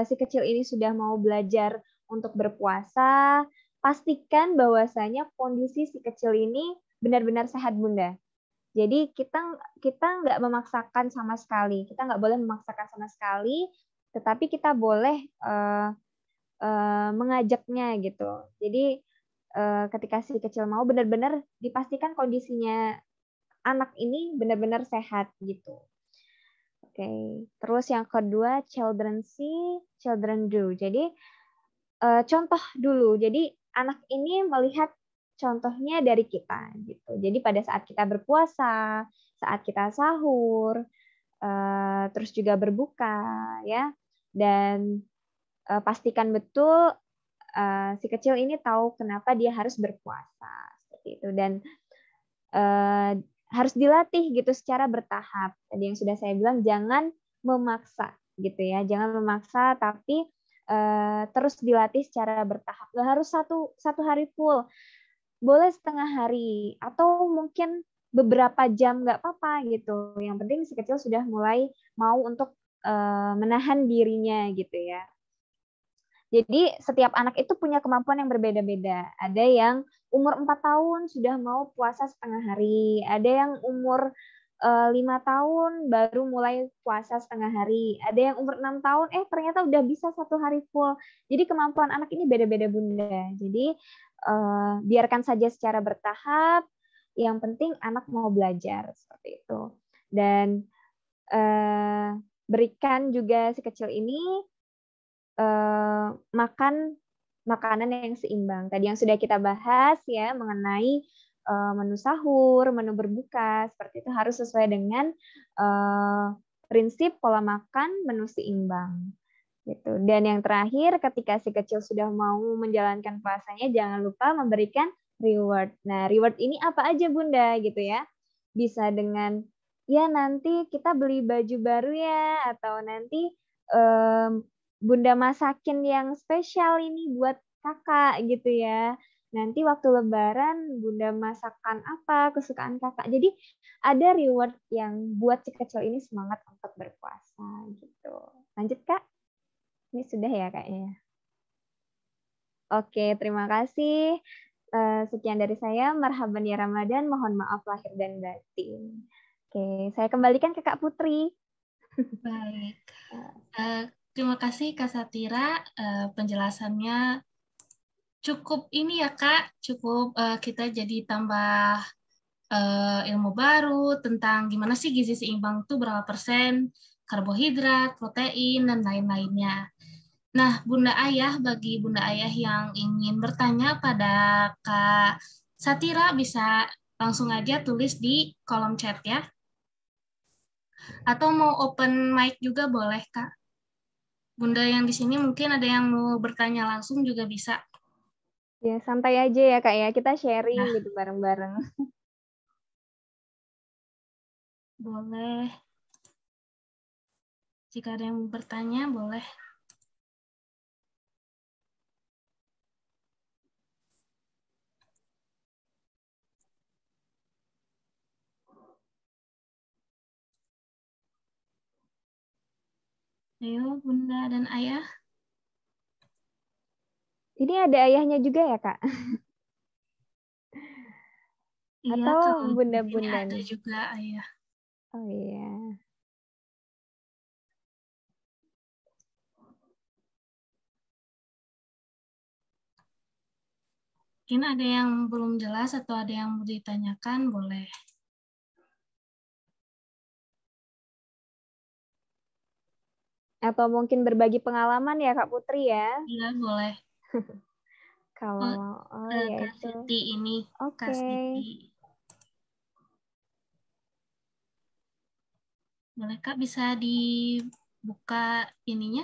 Speaker 2: si kecil ini sudah mau belajar untuk berpuasa, pastikan bahwasanya kondisi si kecil ini benar-benar sehat, Bunda. Jadi kita nggak memaksakan sama sekali, kita nggak boleh memaksakan sama sekali, tetapi kita boleh mengajaknya gitu. Jadi ketika si kecil mau benar-benar dipastikan kondisinya anak ini benar-benar sehat gitu. Oke, terus yang kedua children see, children do. Jadi contoh dulu. Jadi anak ini melihat contohnya dari kita gitu. Jadi pada saat kita berpuasa, saat kita sahur, terus juga berbuka ya, dan pastikan betul si kecil ini tahu kenapa dia harus berpuasa seperti itu, dan harus dilatih gitu secara bertahap. Tadi yang sudah saya bilang, jangan memaksa gitu ya, jangan memaksa, tapi terus dilatih secara bertahap. Nggak harus satu hari full, boleh setengah hari atau mungkin beberapa jam nggak apa-apa gitu. Yang penting si kecil sudah mulai mau untuk menahan dirinya gitu ya. Jadi setiap anak itu punya kemampuan yang berbeda-beda. Ada yang umur 4 tahun sudah mau puasa setengah hari, ada yang umur 5 tahun baru mulai puasa setengah hari, ada yang umur 6 tahun ternyata udah bisa 1 hari full. Jadi kemampuan anak ini beda-beda Bunda. Jadi biarkan saja secara bertahap, yang penting anak mau belajar seperti itu. Dan berikan juga si kecil ini makan makanan yang seimbang. Tadi yang sudah kita bahas ya mengenai menu sahur, menu berbuka, seperti itu harus sesuai dengan prinsip pola makan menu seimbang. Gitu. Dan yang terakhir, ketika si kecil sudah mau menjalankan puasanya, jangan lupa memberikan reward. Nah, reward ini apa aja Bunda gitu ya? Bisa dengan ya nanti kita beli baju baru ya, atau nanti Bunda masakin yang spesial ini buat kakak gitu ya. Nanti waktu lebaran Bunda masakan apa kesukaan kakak. Jadi ada reward yang buat si kecil ini semangat untuk berpuasa gitu. Lanjut Kak. Ini sudah ya kayaknya. Oke, terima kasih. Sekian dari saya. Marhaban ya Ramadan. Mohon maaf lahir dan batin. Oke, saya kembalikan ke Kak Putri.
Speaker 1: Baik. Terima kasih Kak Satira, penjelasannya cukup ini ya Kak, cukup kita jadi tambah ilmu baru tentang gimana sih gizi seimbang itu berapa persen, karbohidrat, protein, dan lain-lainnya. Nah, Bunda Ayah, bagi Bunda Ayah yang ingin bertanya pada Kak Satira, bisa langsung aja tulis di kolom chat ya. Atau mau open mic juga boleh Kak. Bunda yang di sini mungkin ada yang mau bertanya langsung juga bisa.
Speaker 2: Ya, santai aja ya Kak ya. Kita sharing gitu bareng-bareng.
Speaker 1: Boleh. Jika ada yang mau bertanya, boleh. Ayo, Bunda dan Ayah.
Speaker 2: Ini ada ayahnya juga ya Kak?
Speaker 1: Iya,
Speaker 2: Atau
Speaker 1: kalau ini
Speaker 2: bunda-bunda
Speaker 1: ada
Speaker 2: nih?
Speaker 1: juga Ayah.
Speaker 2: Oh iya.
Speaker 1: Mungkin ada yang belum jelas atau ada yang mau ditanyakan, boleh.
Speaker 2: Atau mungkin berbagi pengalaman ya Kak Putri ya?
Speaker 1: Iya, boleh.
Speaker 2: Kalau ya
Speaker 1: Kak
Speaker 2: itu.
Speaker 1: Siti ini. Kak
Speaker 2: Oke.
Speaker 1: Siti. Boleh Kak, bisa dibuka ininya?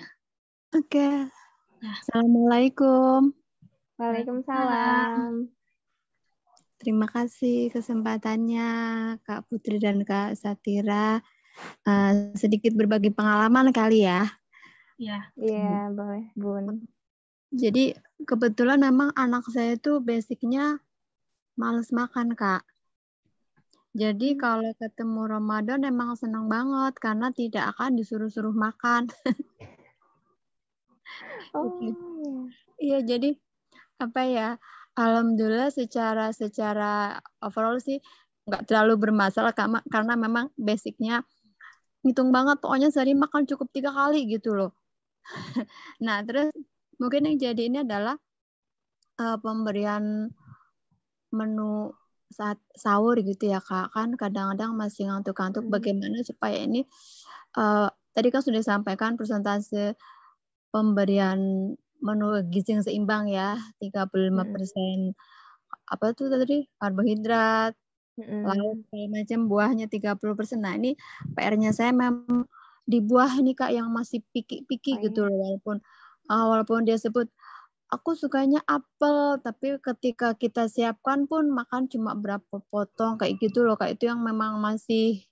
Speaker 3: Oke.
Speaker 1: Nah.
Speaker 3: Assalamualaikum.
Speaker 2: Waalaikumsalam.
Speaker 3: Terima kasih kesempatannya Kak Putri dan Kak Satira. Sedikit berbagi pengalaman kali ya.
Speaker 1: Iya.
Speaker 2: Iya, boleh, Bun.
Speaker 3: Jadi kebetulan memang anak saya itu basicnya males makan, Kak. Jadi kalau ketemu Ramadan emang senang banget karena tidak akan disuruh-suruh makan.
Speaker 2: Oh,
Speaker 3: iya, jadi apa ya? Alhamdulillah secara overall sih nggak terlalu bermasalah karena memang basicnya ngitung banget, pokoknya sehari makan cukup 3 kali gitu loh. Nah, terus mungkin yang jadi ini adalah pemberian menu saat sahur gitu ya Kak. Kan kadang-kadang masih ngantuk-ngantuk, bagaimana supaya ini tadi kan sudah disampaikan persentase pemberian menu gizi yang seimbang ya, 35% apa tuh tadi? Karbohidrat, lauk segala macam, buahnya 30%. Nah, ini PR-nya saya memang di buah nih Kak yang masih piki-piki gitu loh, walaupun dia sebut aku sukanya apel, tapi ketika kita siapkan pun makan cuma berapa potong kayak gitu loh Kak. Itu yang memang masih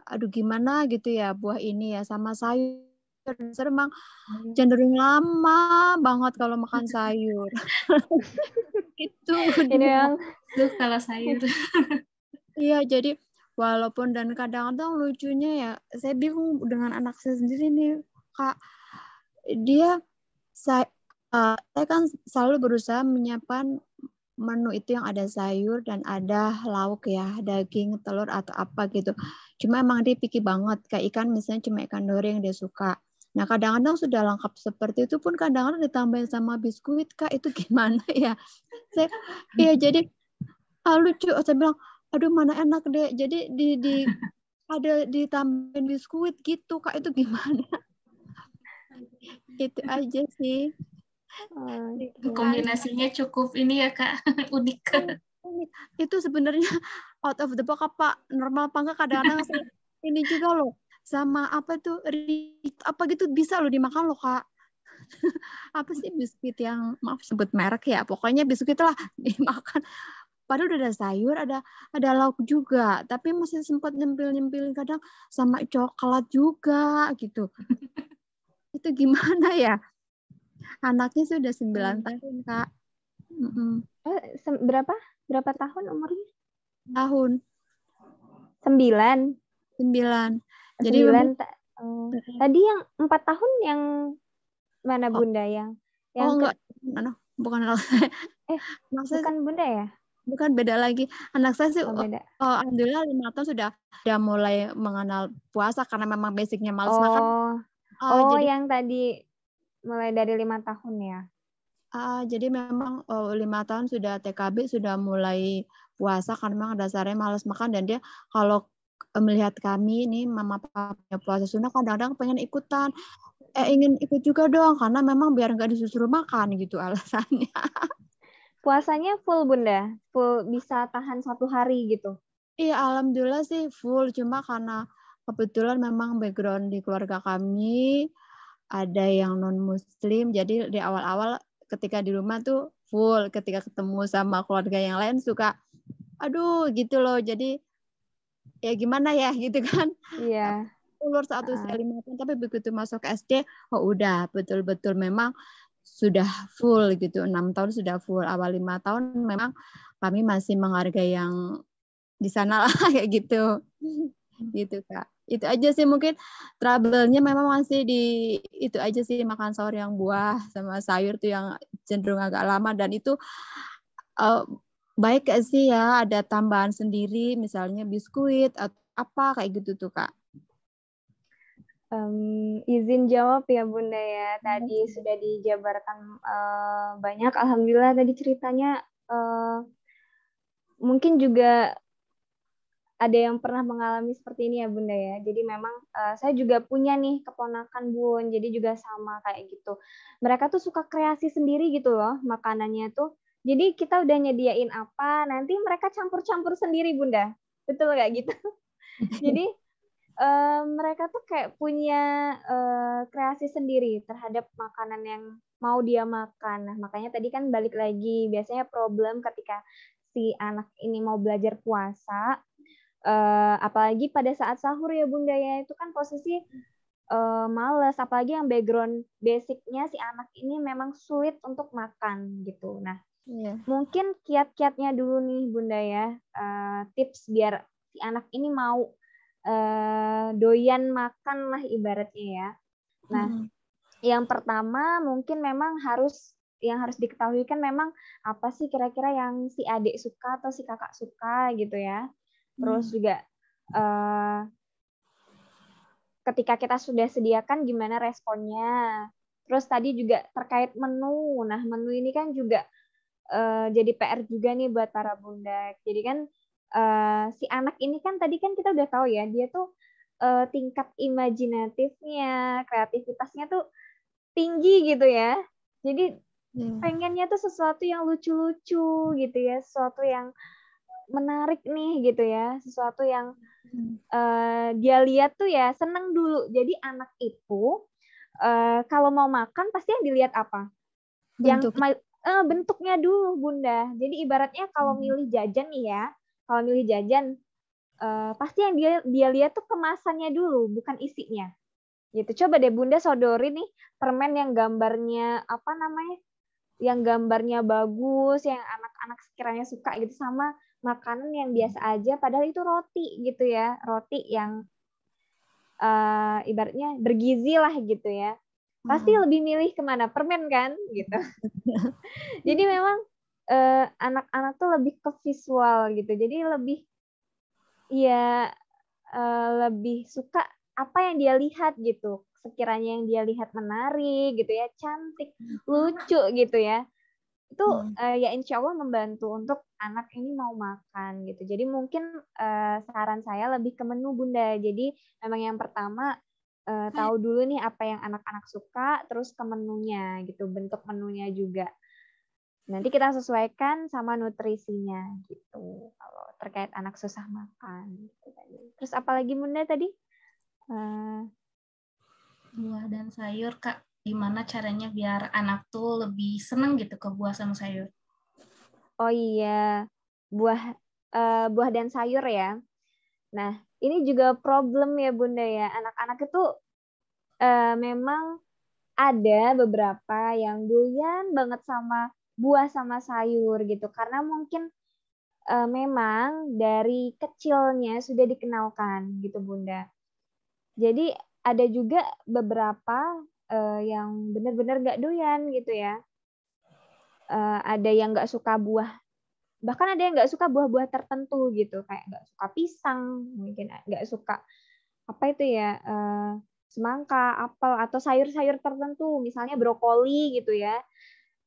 Speaker 3: aduh gimana gitu ya buah ini ya, sama sayur. Memang cenderung lama banget kalau makan sayur. Gitu.
Speaker 2: Ini yang
Speaker 1: kalau sayur.
Speaker 3: Iya, jadi walaupun dan kadang-kadang lucunya ya, saya bingung dengan anak saya sendiri nih, Kak. Saya kan selalu berusaha menyiapkan menu itu yang ada sayur dan ada lauk ya, daging, telur atau apa gitu. Cuma emang dia picky banget, kayak ikan misalnya cuma ikan dori yang dia suka. Nah kadang-kadang sudah lengkap seperti itu pun kadang-kadang ditambahin sama biskuit, Kak, itu gimana ya? Iya jadi lucu, saya bilang, aduh mana enak deh. Jadi ada ditambahin biskuit gitu, Kak, itu gimana? Itu aja sih.
Speaker 1: Kombinasinya cukup ini ya Kak, unik.
Speaker 3: Itu sebenarnya out of the box apa normal apa enggak, kadang-kadang ini juga loh sama apa tuh apa gitu bisa loh dimakan loh Kak. Apa sih biskuit yang maaf sebut merek ya, pokoknya biskuit lah dimakan. Padahal udah ada sayur, ada lauk juga, tapi masih sempat nyempil-nyempilin kadang sama coklat juga gitu. Itu gimana ya? Anaknya sudah 9 tahun, Kak.
Speaker 2: Berapa tahun umurnya?
Speaker 3: Tahun.
Speaker 2: 9.
Speaker 3: Jadi
Speaker 2: 9. Tadi yang 4 tahun yang mana Bunda yang
Speaker 3: enggak. Bukan anak saya.
Speaker 2: Bukan Bunda ya?
Speaker 3: Bukan, beda lagi. Anak saya sih
Speaker 2: beda.
Speaker 3: Alhamdulillah 5 tahun sudah mulai mengenal puasa karena memang basicnya malas makan.
Speaker 2: Jadi, yang tadi mulai dari 5 tahun ya?
Speaker 3: Jadi memang 5 tahun sudah TKB, sudah mulai puasa karena memang dasarnya malas makan, dan dia kalau melihat kami nih mama papanya puasa sunnah kadang-kadang pengen ikutan, ingin ikut juga dong karena memang biar nggak disuruh makan gitu alasannya.
Speaker 2: Puasanya full Bunda? Full bisa tahan 1 hari gitu?
Speaker 3: Iya, alhamdulillah sih full. Cuma karena kebetulan memang background di keluarga kami ada yang non-muslim, jadi di awal-awal ketika di rumah tuh full. Ketika ketemu sama keluarga yang lain suka, aduh gitu loh. Jadi ya gimana ya gitu kan.
Speaker 2: Iya.
Speaker 3: Ulur saat usia 5 tahun, tapi begitu masuk SD, udah betul-betul memang sudah full gitu. 6 tahun sudah full. Awal 5 tahun memang kami masih menghargai yang di sana lah kayak gitu. Gitu Kak. Itu aja sih mungkin trouble-nya memang masih di itu aja sih, makan sahur yang buah sama sayur tuh yang cenderung agak lama, dan itu baik gak sih ya ada tambahan sendiri misalnya biskuit atau apa kayak gitu tuh Kak.
Speaker 2: Izin jawab ya Bunda ya. Tadi sudah dijabarkan banyak. Alhamdulillah tadi ceritanya mungkin juga ada yang pernah mengalami seperti ini ya Bunda ya. Jadi memang saya juga punya nih keponakan Bun. Jadi juga sama kayak gitu. Mereka tuh suka kreasi sendiri gitu loh makanannya tuh. Jadi kita udah nyediain apa, nanti mereka campur-campur sendiri Bunda. Betul nggak gitu? Jadi mereka tuh kayak punya kreasi sendiri terhadap makanan yang mau dia makan. Nah, makanya tadi kan balik lagi, biasanya problem ketika si anak ini mau belajar puasa, apalagi pada saat sahur ya Bunda ya, itu kan posisi males, apalagi yang background basicnya si anak ini memang sulit untuk makan gitu. Nah, mungkin kiat-kiatnya dulu nih Bunda ya, tips biar si anak ini mau doyan makan lah ibaratnya ya. Nah, yang pertama mungkin memang yang harus diketahui kan memang apa sih kira-kira yang si adik suka atau si kakak suka gitu ya. Terus juga ketika kita sudah sediakan gimana responnya. Terus tadi juga terkait menu. Nah, menu ini kan juga jadi PR juga nih buat para bunda. Jadi kan si anak ini kan tadi kan kita udah tahu ya, dia tuh tingkat imajinatifnya, kreativitasnya tuh tinggi gitu ya. Jadi pengennya tuh sesuatu yang lucu-lucu gitu ya, sesuatu yang menarik nih gitu ya, sesuatu yang dia lihat tuh ya seneng dulu. Jadi anak itu kalau mau makan pasti yang dilihat apa? Yang bentuknya dulu, Bunda. Jadi ibaratnya kalau milih jajan nih ya, kalau milih jajan pasti yang dia lihat tuh kemasannya dulu, bukan isinya. Gitu. Coba deh Bunda sodori nih permen yang gambarnya apa namanya? Yang gambarnya bagus, yang anak-anak sekiranya suka gitu, sama makanan yang biasa aja padahal itu roti gitu ya. Roti yang ibaratnya bergizi lah gitu ya. Pasti lebih milih kemana? Permen kan gitu. Jadi memang anak-anak tuh lebih ke visual gitu. Jadi lebih ya lebih suka apa yang dia lihat gitu. Sekiranya yang dia lihat menarik gitu ya, cantik, lucu gitu ya. Itu ya insya Allah membantu untuk anak ini mau makan gitu. Jadi mungkin saran saya lebih ke menu Bunda. Jadi memang yang pertama tahu dulu nih apa yang anak-anak suka, terus ke menunya gitu, bentuk menunya juga. Nanti kita sesuaikan sama nutrisinya gitu. Kalau terkait anak susah makan. Gitu tadi. Terus apalagi Bunda tadi?
Speaker 1: Buah dan sayur, Kak. Gimana caranya biar anak tuh lebih seneng gitu ke buah sama sayur?
Speaker 2: Oh iya, buah dan sayur ya. Nah, ini juga problem ya Bunda ya. Anak-anak itu memang ada beberapa yang doyan banget sama buah sama sayur gitu. Karena mungkin memang dari kecilnya sudah dikenalkan gitu Bunda. Jadi ada juga beberapa yang benar-benar nggak doyan gitu ya. Ada yang nggak suka buah, bahkan ada yang nggak suka buah-buah tertentu gitu, kayak nggak suka pisang, mungkin nggak suka apa itu ya, semangka, apel, atau sayur-sayur tertentu, misalnya brokoli gitu ya.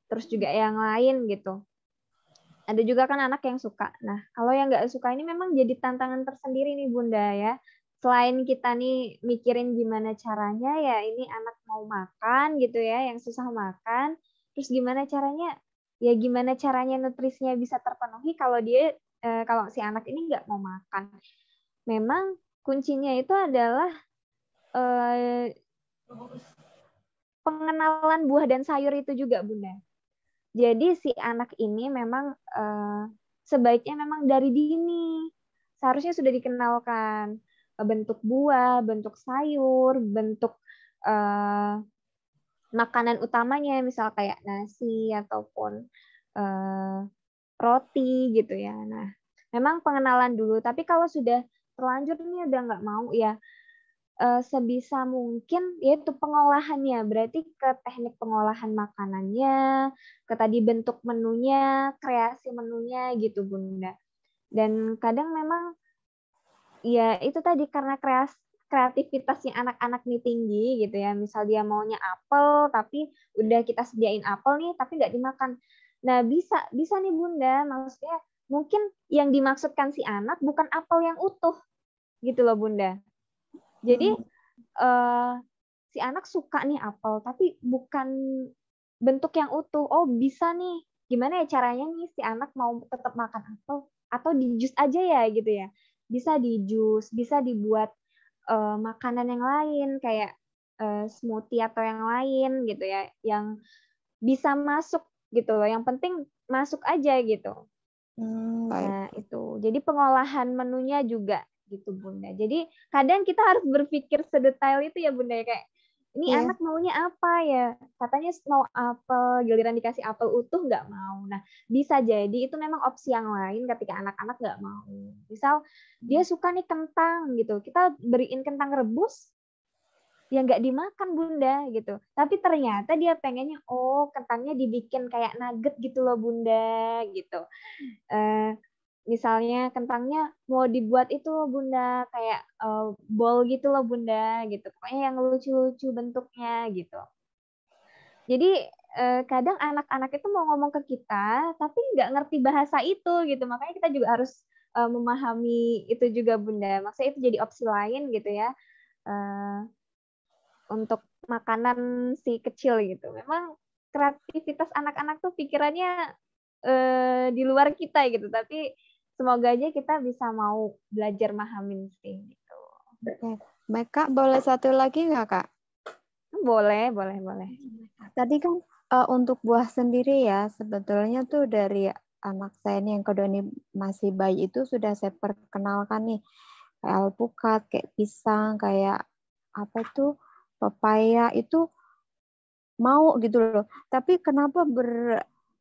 Speaker 2: Terus juga yang lain gitu. Ada juga kan anak yang suka. Nah, kalau yang nggak suka ini memang jadi tantangan tersendiri nih Bunda ya. Selain kita nih mikirin gimana caranya ya ini anak mau makan gitu ya, yang susah makan, terus gimana caranya, ya gimana caranya nutrisinya bisa terpenuhi kalau dia kalau si anak ini nggak mau makan. Memang kuncinya itu adalah pengenalan buah dan sayur itu juga Bunda. Jadi si anak ini memang sebaiknya memang dari dini seharusnya sudah dikenalkan bentuk buah, bentuk sayur, bentuk makanan utamanya, misal kayak nasi ataupun roti gitu ya. Nah, memang pengenalan dulu. Tapi kalau sudah terlanjur ini udah nggak mau ya, sebisa mungkin yaitu pengolahannya, berarti ke teknik pengolahan makanannya, ke tadi bentuk menunya, kreasi menunya gitu Bunda. Dan kadang memang ya itu tadi karena kreativitasnya anak-anak nih tinggi gitu ya. Misal dia maunya apel tapi udah kita sediain apel nih tapi nggak dimakan. Nah, bisa nih Bunda, maksudnya mungkin yang dimaksudkan si anak bukan apel yang utuh gitu loh Bunda. Jadi si anak suka nih apel, tapi bukan bentuk yang utuh. Oh bisa nih, gimana ya caranya nih si anak mau tetap makan apel? Atau di jus aja ya gitu ya. Bisa di jus, bisa dibuat makanan yang lain kayak smoothie atau yang lain gitu ya, yang bisa masuk gitu loh. Yang penting masuk aja gitu. Nah, itu. Jadi pengolahan menunya juga gitu, Bunda. Jadi kadang kita harus berpikir sedetail itu ya, Bunda. Kayak ini anak maunya apa ya? Katanya mau apel, giliran dikasih apel utuh nggak mau. Nah, bisa jadi itu memang opsi yang lain ketika anak-anak nggak mau. Misal dia suka nih kentang gitu. Kita beriin kentang rebus, ya nggak dimakan Bunda gitu. Tapi ternyata dia pengennya, oh kentangnya dibikin kayak nugget gitu loh Bunda gitu. Misalnya kentangnya mau dibuat itu Bunda kayak bol gitu loh Bunda gitu. Pokoknya yang lucu-lucu bentuknya gitu. Jadi kadang anak-anak itu mau ngomong ke kita tapi nggak ngerti bahasa itu gitu. Makanya kita juga harus memahami itu juga Bunda. Maksudnya itu jadi opsi lain gitu ya. Untuk makanan si kecil gitu. Memang kreativitas anak-anak tuh pikirannya di luar kita gitu. Tapi semoga aja kita bisa mau belajar mahamin sih gitu.
Speaker 3: Oke. Baik, Kak, boleh satu lagi nggak, Kak?
Speaker 2: Boleh.
Speaker 3: Tadi kan untuk buah sendiri ya, sebetulnya tuh dari anak saya ini yang kedua ini masih bayi itu sudah saya perkenalkan nih. Kayak alpukat, kayak pisang, kayak apa tuh, pepaya itu mau gitu loh. Tapi kenapa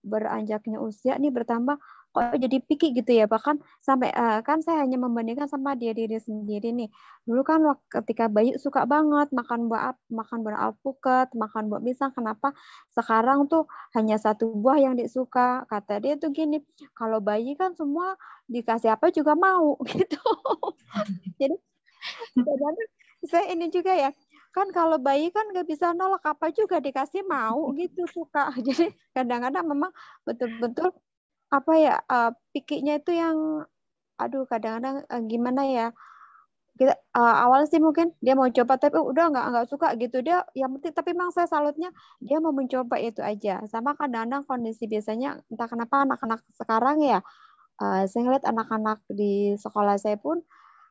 Speaker 3: beranjaknya usia nih bertambah kok jadi picky gitu ya. Bahkan sampai kan saya hanya membandingkan sama diri sendiri nih. Dulu kan ketika bayi suka banget makan buah alpukat, makan buah pisang. Kenapa sekarang tuh hanya satu buah yang disuka? Kata dia tuh gini, kalau bayi kan semua dikasih apa juga mau gitu. Jadi kadang-kadang saya ini juga ya, kan kalau bayi kan nggak bisa nolak apa juga dikasih mau gitu suka. Jadi kadang-kadang memang betul-betul apa ya, pikirnya itu yang aduh kadang-kadang gimana ya, kita awal sih mungkin dia mau coba tapi udah nggak suka gitu dia, yang penting tapi memang saya salutnya dia mau mencoba itu aja. Sama kadang-kadang kondisi biasanya entah kenapa anak-anak sekarang ya, saya ngeliat anak-anak di sekolah saya pun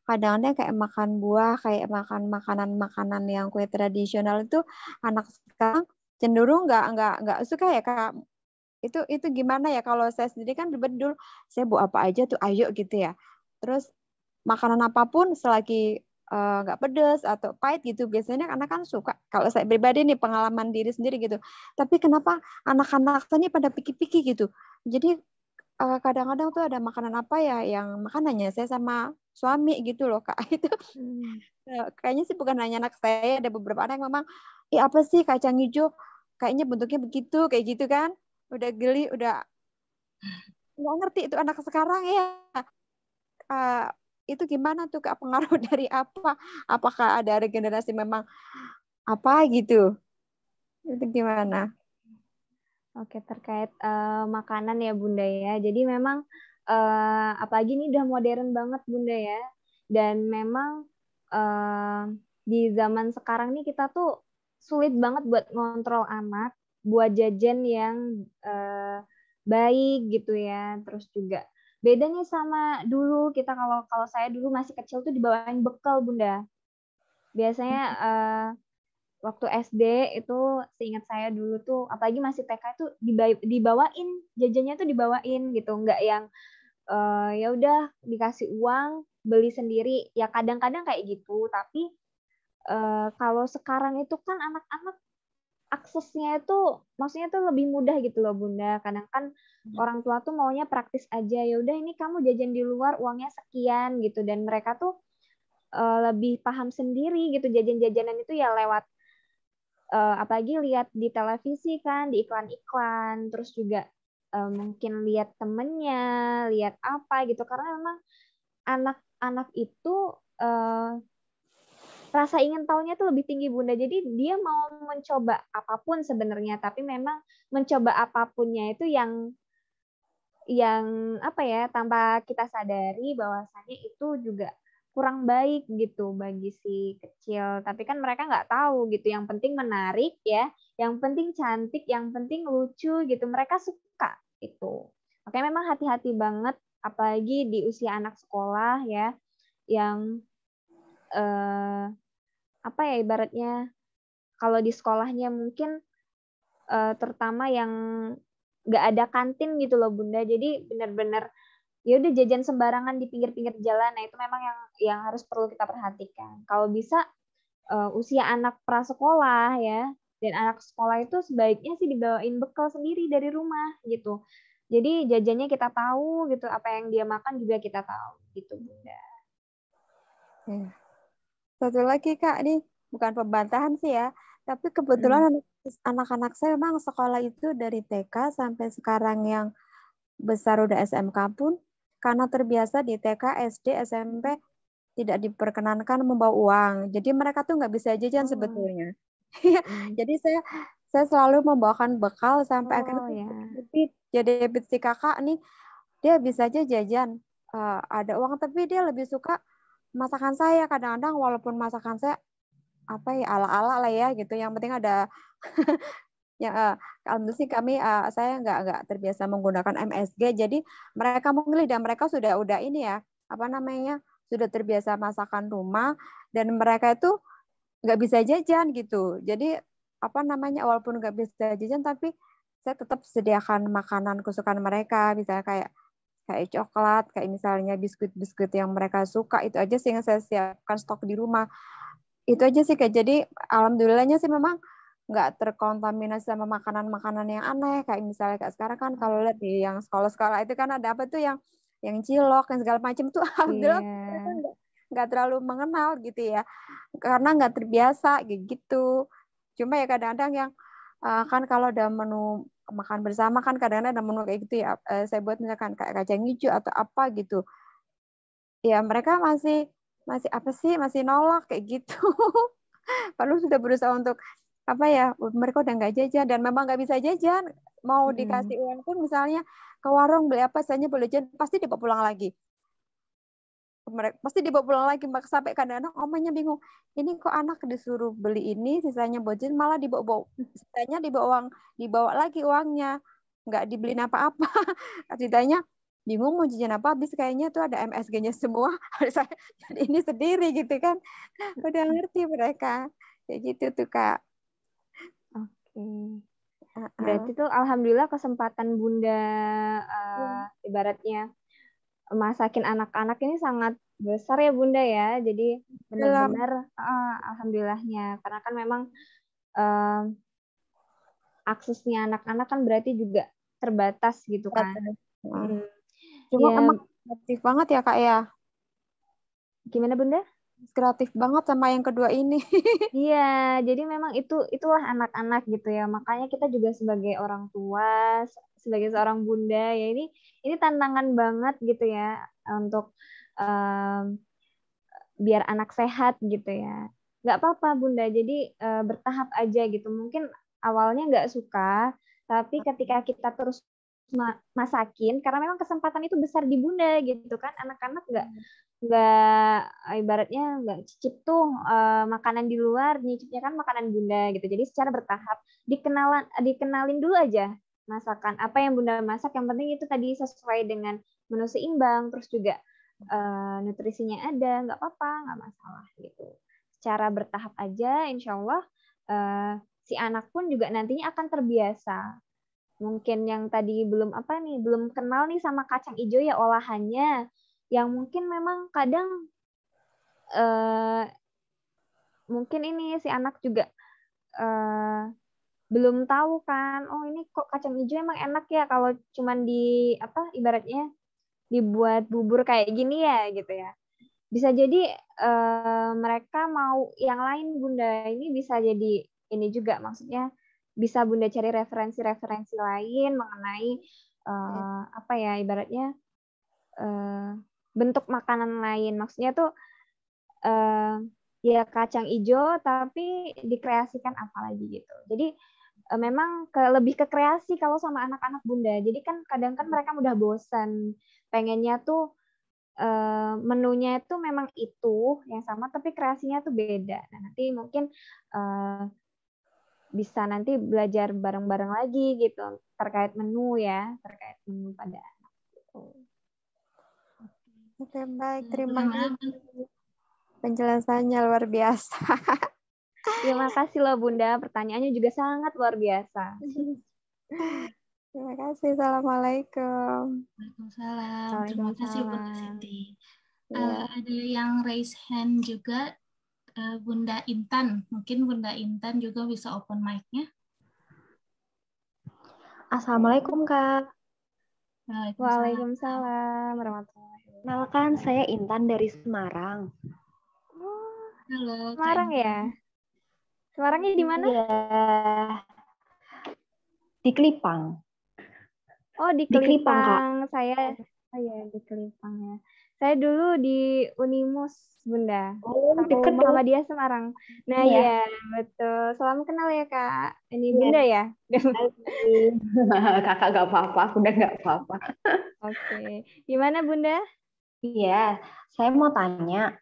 Speaker 3: kadang-kadang kayak makan buah, kayak makan makanan-makanan yang kue tradisional itu anak sekarang cenderung nggak suka ya, Kak. Itu gimana ya, kalau saya sendiri kan dulu saya buat apa aja tuh ayo gitu ya. Terus makanan apapun selagi nggak pedas atau pahit gitu biasanya anak kan suka. Kalau saya pribadi nih pengalaman diri sendiri gitu. Tapi kenapa anak-anak saya ini pada piki-piki gitu. Jadi kadang-kadang tuh ada makanan apa ya yang makanannya saya sama suami gitu loh, Kak. Itu kayaknya sih bukan hanya anak saya, ada beberapa anak yang memang apa sih kacang hijau kayaknya bentuknya begitu kayak gitu kan, udah geli, udah nggak ngerti itu anak sekarang ya. Uh, itu gimana tuh, Kak, pengaruh dari apa, apakah ada regenerasi memang apa gitu, itu gimana?
Speaker 2: Oke, terkait makanan ya Bunda ya. Jadi memang apalagi ini udah modern banget Bunda ya. Dan memang di zaman sekarang nih kita tuh sulit banget buat ngontrol anak, buat jajan yang baik gitu ya. Terus juga bedanya sama dulu kita, kalau saya dulu masih kecil tuh dibawain bekal Bunda. Biasanya waktu SD itu seingat saya dulu tuh apalagi masih TK itu dibawain jajannya tuh dibawain gitu, nggak yang ya udah dikasih uang beli sendiri ya, kadang-kadang kayak gitu. Tapi kalau sekarang itu kan anak-anak aksesnya itu maksudnya tuh lebih mudah gitu loh Bunda. Kadang kan orang tua tuh maunya praktis aja, ya udah ini kamu jajan di luar uangnya sekian gitu, dan mereka tuh lebih paham sendiri gitu jajan-jajanan itu ya lewat apalagi lihat di televisi kan, di iklan-iklan, terus juga mungkin lihat temennya, lihat apa gitu, karena memang anak-anak itu rasa ingin tahunya tuh lebih tinggi Bunda, jadi dia mau mencoba apapun sebenarnya, tapi memang mencoba apapunnya itu yang apa ya, tanpa kita sadari bahwasannya itu juga kurang baik gitu bagi si kecil. Tapi kan mereka nggak tahu gitu. Yang penting menarik ya, yang penting cantik, yang penting lucu gitu. Mereka suka itu. Makanya memang hati-hati banget, apalagi di usia anak sekolah ya, yang apa ya ibaratnya, kalau di sekolahnya mungkin terutama yang nggak ada kantin gitu loh Bunda. Jadi benar-benar ya udah jajan sembarangan di pinggir-pinggir jalan. Nah, itu memang yang harus perlu kita perhatikan. Kalau bisa usia anak prasekolah ya, dan anak sekolah itu sebaiknya sih dibawain bekal sendiri dari rumah gitu. Jadi jajannya kita tahu gitu, apa yang dia makan juga kita tahu gitu Bunda.
Speaker 3: Ya. Satu lagi, Kak, ini bukan pembantahan sih ya, tapi kebetulan anak-anak saya memang sekolah itu dari TK sampai sekarang yang besar udah SMK pun, karena terbiasa di TK, SD, SMP tidak diperkenankan membawa uang. Jadi mereka tuh nggak bisa jajan sebetulnya. Jadi saya selalu membawakan bekal sampai akhirnya jadi habit si kakak nih, dia bisa aja jajan ada uang, tapi dia lebih suka masakan saya. Kadang-kadang walaupun masakan saya apa ya ala-ala lah ya gitu, yang penting ada Ya, alhamdulillah sih kami saya nggak terbiasa menggunakan MSG, jadi mereka memilih dan mereka sudah ini ya apa namanya sudah terbiasa masakan rumah dan mereka itu nggak bisa jajan gitu. Jadi apa namanya walaupun nggak bisa jajan tapi saya tetap sediakan makanan kesukaan mereka, misalnya kayak coklat, kayak misalnya biskuit-biskuit yang mereka suka, itu aja sih yang saya siapkan stok di rumah. Itu aja sih Kak. Jadi alhamdulillahnya sih memang nggak terkontaminasi sama makanan-makanan yang aneh kayak misalnya kayak sekarang kan kalau lihat di yang sekolah-sekolah itu kan ada apa tuh yang cilok yang segala macam tuh alhamdulillah mereka nggak terlalu mengenal gitu ya karena nggak terbiasa gitu. Cuma ya kadang-kadang yang kan kalau ada menu makan bersama kan kadang-kadang ada menu kayak gitu ya saya buat misalkan kayak kacang hijau atau apa gitu ya mereka masih apa sih masih nolak kayak gitu. Padahal sudah berusaha untuk apa ya mereka udah nggak jajan dan memang nggak bisa jajan mau dikasih uang pun misalnya ke warung beli apa saja boleh jajan pasti dibawa pulang lagi mereka pasti dibawa pulang lagi sampai kadang-kadang omanya bingung ini kok anak disuruh beli ini sisanya buat jajan malah sisanya dibawa lagi uangnya nggak dibeliin apa-apa ceritanya bingung mau jajan apa habis kayaknya tuh ada MSG-nya semua harus saya jadi ini sendiri gitu kan udah ngerti mereka kayak gitu tuh Kak.
Speaker 2: Berarti tuh alhamdulillah kesempatan Bunda ibaratnya masakin anak-anak ini sangat besar ya Bunda ya. Jadi benar-benar alhamdulillahnya karena kan memang aksesnya anak-anak kan berarti juga terbatas gitu kan.
Speaker 3: Cuma emang kreatif banget ya Kak ya.
Speaker 2: Gimana Bunda?
Speaker 3: Kreatif banget sama yang kedua ini.
Speaker 2: Iya, jadi memang itulah anak-anak gitu ya. Makanya kita juga sebagai orang tua, sebagai seorang bunda ya ini tantangan banget gitu ya untuk biar anak sehat gitu ya. Nggak apa-apa Bunda, jadi bertahap aja gitu. Mungkin awalnya nggak suka, tapi ketika kita terus masakin, karena memang kesempatan itu besar di Bunda gitu kan. Anak-anak nggak ibaratnya nggak cicip tuh makanan di luar, nyicipnya kan makanan Bunda gitu. Jadi secara bertahap dikenalin dulu aja masakan apa yang Bunda masak. Yang penting itu tadi sesuai dengan menu seimbang, terus juga nutrisinya ada, nggak apa-apa, nggak masalah gitu. Secara bertahap aja, insya Allah si anak pun juga nantinya akan terbiasa. Mungkin yang tadi belum kenal nih sama kacang hijau ya olahannya, yang mungkin memang kadang mungkin ini si anak juga belum tahu kan, oh ini kok kacang hijau emang enak ya kalau cuman ibaratnya dibuat bubur kayak gini ya gitu ya. Bisa jadi mereka mau yang lain Bunda, ini bisa jadi ini juga maksudnya bisa Bunda cari referensi-referensi lain mengenai ibaratnya bentuk makanan lain. Maksudnya tuh ya kacang hijau tapi dikreasikan apa lagi gitu. Jadi memang lebih ke kreasi kalau sama anak-anak Bunda. Jadi kan kadang kan mereka udah bosan, pengennya tuh menunya itu memang itu yang sama tapi kreasinya tuh beda. Nah, nanti mungkin bisa nanti belajar bareng-bareng lagi gitu terkait menu pada anak gitu.
Speaker 3: Oke, baik. Terima kasih. Penjelasannya luar biasa.
Speaker 2: Terima kasih loh Bunda, pertanyaannya juga sangat luar biasa.
Speaker 3: Terima kasih. Assalamualaikum.
Speaker 1: Waalaikumsalam. Terima kasih Bunda Siti. Ada yang raise hand juga, Bunda Intan. Mungkin Bunda Intan juga bisa open mic-nya.
Speaker 4: Assalamualaikum Kak.
Speaker 2: Waalaikumsalam warahmatullahi wabarakatuh.
Speaker 4: Kenalkan saya Intan dari Semarang.
Speaker 1: Halo.
Speaker 2: Semarang ya? Semarangnya di mana?
Speaker 4: Ya, di Kelipang.
Speaker 2: Oh, di Kelipang. Saya di Kelipang ya. Saya dulu di Unimus, Bunda.
Speaker 4: Oh, dekat
Speaker 2: Muhammadiyah Semarang. Nah, ya, betul. Salam kenal ya, Kak. Ini Bunda ya?
Speaker 4: Kakak gak apa-apa, Bunda gak apa-apa.
Speaker 2: Oke. Gimana, Bunda?
Speaker 4: Iya, saya mau tanya.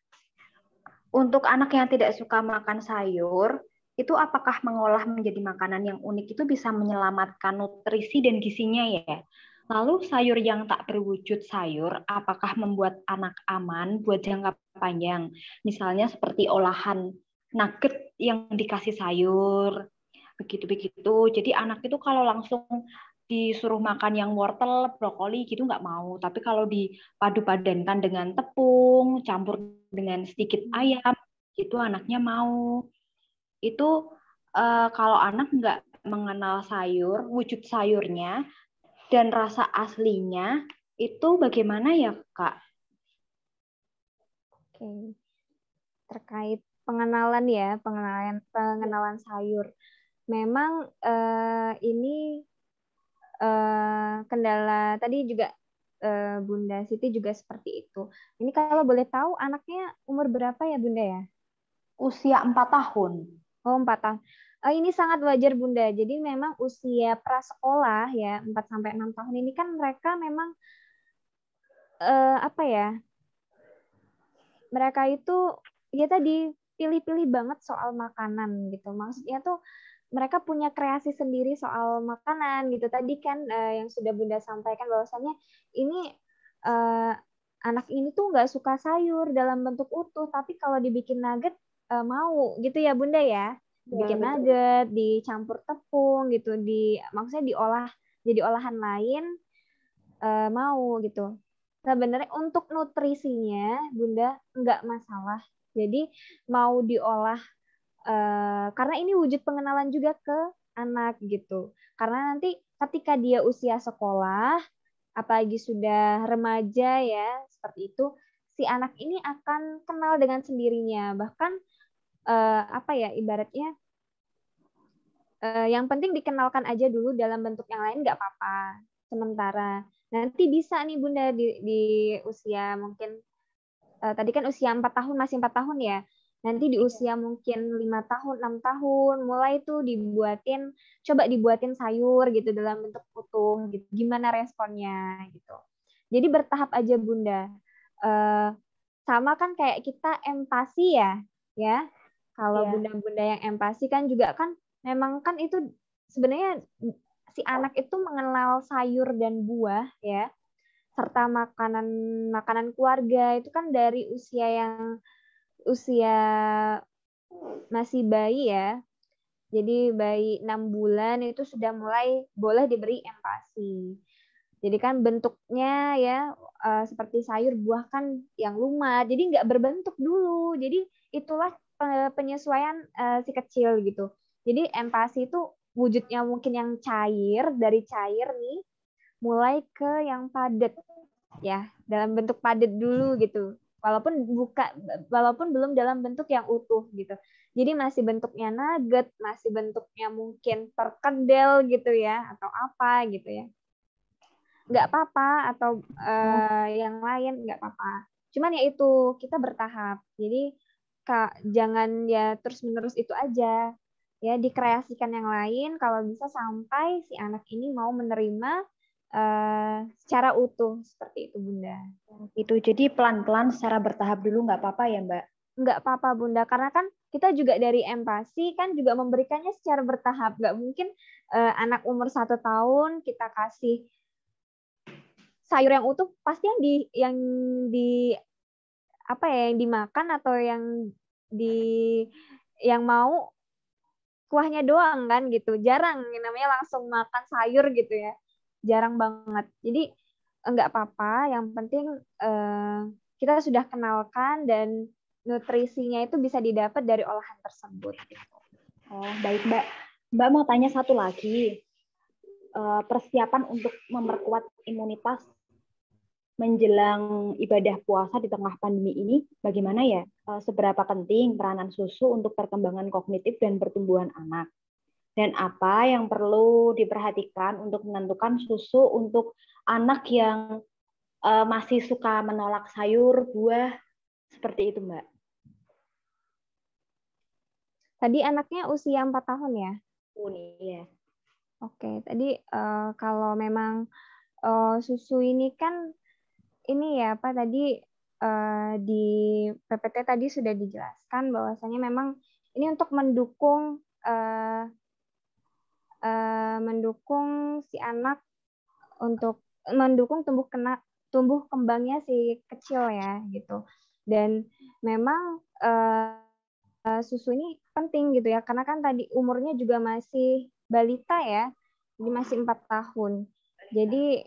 Speaker 4: Untuk anak yang tidak suka makan sayur, itu apakah mengolah menjadi makanan yang unik itu bisa menyelamatkan nutrisi dan gizinya ya? Lalu sayur yang tak berwujud sayur, apakah membuat anak aman buat jangka panjang? Misalnya seperti olahan nugget yang dikasih sayur, begitu-begitu. Jadi anak itu kalau langsung disuruh makan yang wortel, brokoli gitu nggak mau. Tapi kalau dipadu-padankan dengan tepung, campur dengan sedikit ayam, itu anaknya mau. Itu kalau anak nggak mengenal sayur, wujud sayurnya, dan rasa aslinya, itu bagaimana ya, Kak?
Speaker 2: Oke. Terkait pengenalan ya, pengenalan sayur. Memang ini kendala tadi juga Bunda Siti juga seperti itu. Ini kalau boleh tahu anaknya umur berapa ya Bunda ya?
Speaker 4: Usia 4 tahun.
Speaker 2: Oh, 4 tahun. Ini sangat wajar Bunda. Jadi memang usia prasekolah ya, 4 sampai 6 tahun ini kan mereka memang apa ya? Mereka itu ya tadi pilih-pilih banget soal makanan gitu. Maksudnya tuh mereka punya kreasi sendiri soal makanan gitu. Tadi kan yang sudah Bunda sampaikan bahwasannya ini anak ini tuh nggak suka sayur dalam bentuk utuh, tapi kalau dibikin nugget mau gitu ya Bunda ya. Bikin nugget, dicampur tepung gitu, maksudnya diolah jadi olahan lain mau gitu. Sebenarnya untuk nutrisinya Bunda nggak masalah. Jadi mau diolah karena ini wujud pengenalan juga ke anak gitu. Karena nanti ketika dia usia sekolah, apalagi sudah remaja ya seperti itu, si anak ini akan kenal dengan sendirinya. Bahkan apa ya ibaratnya yang penting dikenalkan aja dulu dalam bentuk yang lain nggak apa-apa sementara. Nanti bisa nih Bunda di usia mungkin tadi kan usia 4 tahun masih 4 tahun ya. Nanti di usia mungkin 5 tahun, 6 tahun mulai tuh coba dibuatin sayur gitu dalam bentuk utuh gitu. Gimana responnya gitu. Jadi bertahap aja Bunda. Sama kan kayak kita empati ya. Kalau bunda-bunda yang empati kan juga kan memang kan itu sebenarnya si anak itu mengenal sayur dan buah ya serta makanan keluarga itu kan dari usia masih bayi ya. Jadi bayi 6 bulan itu sudah mulai boleh diberi empati. Jadi kan bentuknya ya seperti sayur buah kan yang lumat. Jadi nggak berbentuk dulu. Jadi itulah penyesuaian si kecil gitu. Jadi empati itu wujudnya mungkin yang cair, dari cair nih mulai ke yang padat ya, dalam bentuk padat dulu gitu. Walaupun belum dalam bentuk yang utuh gitu. Jadi masih bentuknya nugget, masih bentuknya mungkin perkedel gitu ya atau apa gitu ya. Nggak apa-apa atau yang lain nggak apa-apa. Cuman ya itu kita bertahap. Jadi Kak, jangan ya terus-menerus itu aja. Ya dikreasikan yang lain kalau bisa sampai si anak ini mau menerima secara utuh seperti itu Bunda.
Speaker 4: Itu jadi pelan-pelan secara bertahap dulu nggak apa-apa ya Mbak?
Speaker 2: Nggak apa-apa Bunda, karena kan kita juga dari empati kan juga memberikannya secara bertahap. Nggak mungkin anak umur 1 tahun kita kasih sayur yang utuh pasti yang di apa ya yang dimakan atau yang mau kuahnya doang kan gitu. Jarang namanya langsung makan sayur gitu ya. Jarang banget. Jadi enggak apa-apa, yang penting kita sudah kenalkan dan nutrisinya itu bisa didapat dari olahan tersebut.
Speaker 4: Oh, baik Mbak. Mbak mau tanya satu lagi. Persiapan untuk memperkuat imunitas menjelang ibadah puasa di tengah pandemi ini bagaimana ya? Seberapa penting peranan susu untuk perkembangan kognitif dan pertumbuhan anak? Dan apa yang perlu diperhatikan untuk menentukan susu untuk anak yang masih suka menolak sayur, buah, seperti itu Mbak?
Speaker 2: Tadi anaknya usia 4 tahun ya?
Speaker 4: Iya.
Speaker 2: Oke, tadi kalau memang susu ini kan ini ya Pak tadi di PPT tadi sudah dijelaskan bahwasanya memang Ini untuk mendukung si anak untuk mendukung tumbuh kembangnya si kecil ya gitu. Dan memang susu ini penting gitu ya, karena kan tadi umurnya juga masih balita ya, jadi masih 4 tahun. Jadi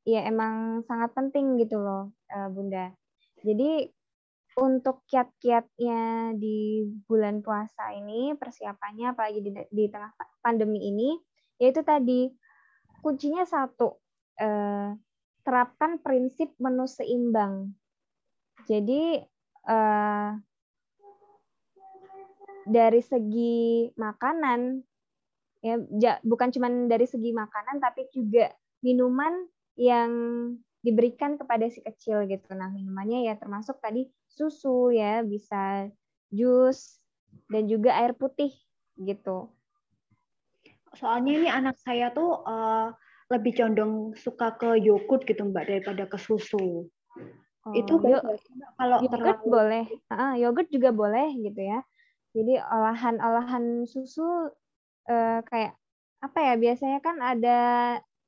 Speaker 2: ya emang sangat penting gitu loh, Bunda. Jadi untuk kiat-kiatnya di bulan puasa ini, persiapannya apalagi di tengah pandemi ini, yaitu tadi kuncinya satu, terapkan prinsip menu seimbang. Jadi dari segi makanan, ya bukan cuma dari segi makanan, tapi juga minuman yang diberikan kepada si kecil gitu. Nah, minumannya ya termasuk tadi susu ya, bisa jus dan juga air putih gitu.
Speaker 4: Soalnya ini anak saya tuh lebih condong suka ke yogurt gitu Mbak daripada ke susu. Itu kalau
Speaker 2: yogurt
Speaker 4: terlalu
Speaker 2: boleh, yogurt juga boleh gitu ya. Jadi olahan susu kayak apa ya, biasanya kan ada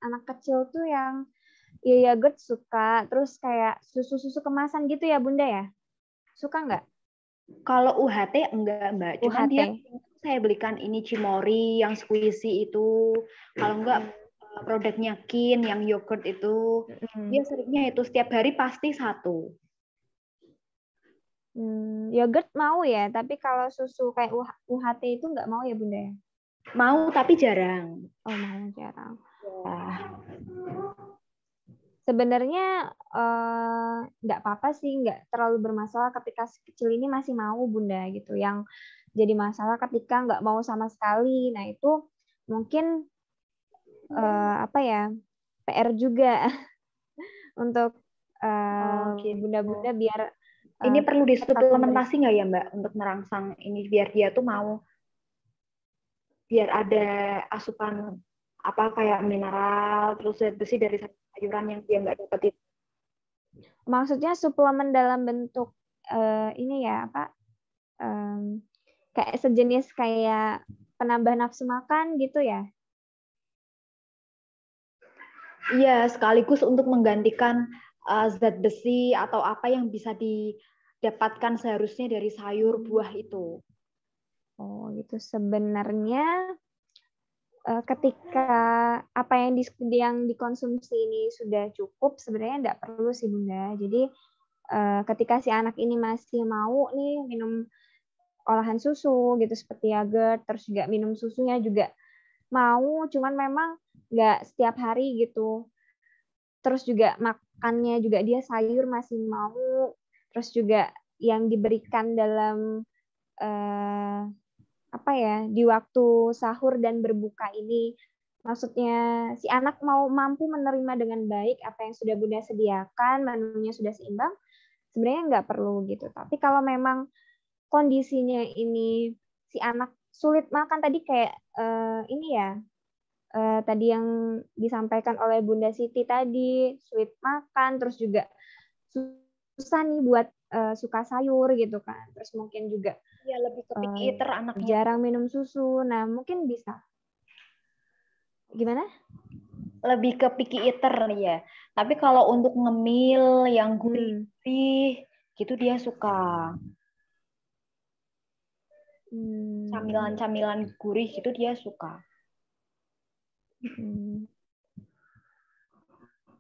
Speaker 2: anak kecil tuh yang ya yogurt suka, terus kayak susu-susu kemasan gitu ya Bunda ya? Suka nggak?
Speaker 4: Kalau UHT enggak Mbak, cuman
Speaker 2: UHT.
Speaker 4: dia saya belikan ini Cimory yang squishy itu. Kalau enggak produknya Kin yang yogurt itu, dia seringnya itu setiap hari pasti satu.
Speaker 2: Yogurt mau ya, tapi kalau susu kayak UHT itu nggak mau ya Bunda ya?
Speaker 4: Mau tapi jarang.
Speaker 2: Oh, mau jarang.
Speaker 4: Ya.
Speaker 2: Sebenarnya nggak apa-apa sih, nggak terlalu bermasalah ketika si kecil ini masih mau Bunda gitu. Yang jadi masalah ketika nggak mau sama sekali. Nah itu mungkin apa ya, PR juga untuk
Speaker 4: Gitu.
Speaker 2: bunda-bunda biar
Speaker 4: ini perlu disuplementasi nggak ya Mbak untuk merangsang ini biar dia tuh mau, biar ada asupan apa kayak mineral terus zat besi dari sayuran yang dia nggak dapat itu.
Speaker 2: Maksudnya suplemen dalam bentuk ini ya apa, kayak sejenis kayak penambah nafsu makan gitu ya?
Speaker 4: Iya, sekaligus untuk menggantikan zat besi atau apa yang bisa didapatkan seharusnya dari sayur buah itu.
Speaker 2: Oh gitu. Sebenarnya ketika apa yang dikonsumsi ini sudah cukup, sebenarnya nggak perlu sih Bunda. Jadi ketika si anak ini masih mau nih minum olahan susu gitu seperti yogurt, terus juga minum susunya juga mau, cuman memang nggak setiap hari gitu. Terus juga makannya juga dia sayur masih mau, terus juga yang diberikan dalam apa ya, di waktu sahur dan berbuka ini, maksudnya si anak mau mampu menerima dengan baik apa yang sudah Bunda sediakan, menunya sudah seimbang, sebenarnya nggak perlu gitu. Tapi kalau memang kondisinya ini si anak sulit makan tadi kayak ini ya, tadi yang disampaikan oleh Bunda Siti tadi, sulit makan, terus juga susah nih buat suka sayur gitu kan. Terus mungkin juga
Speaker 4: ya lebih ke picky eater anaknya.
Speaker 2: Jarang minum susu. Nah, mungkin bisa. Gimana?
Speaker 4: Lebih ke picky eater ya. Tapi kalau untuk ngemil yang gurih gitu dia suka. Camilan-camilan gurih gitu dia suka.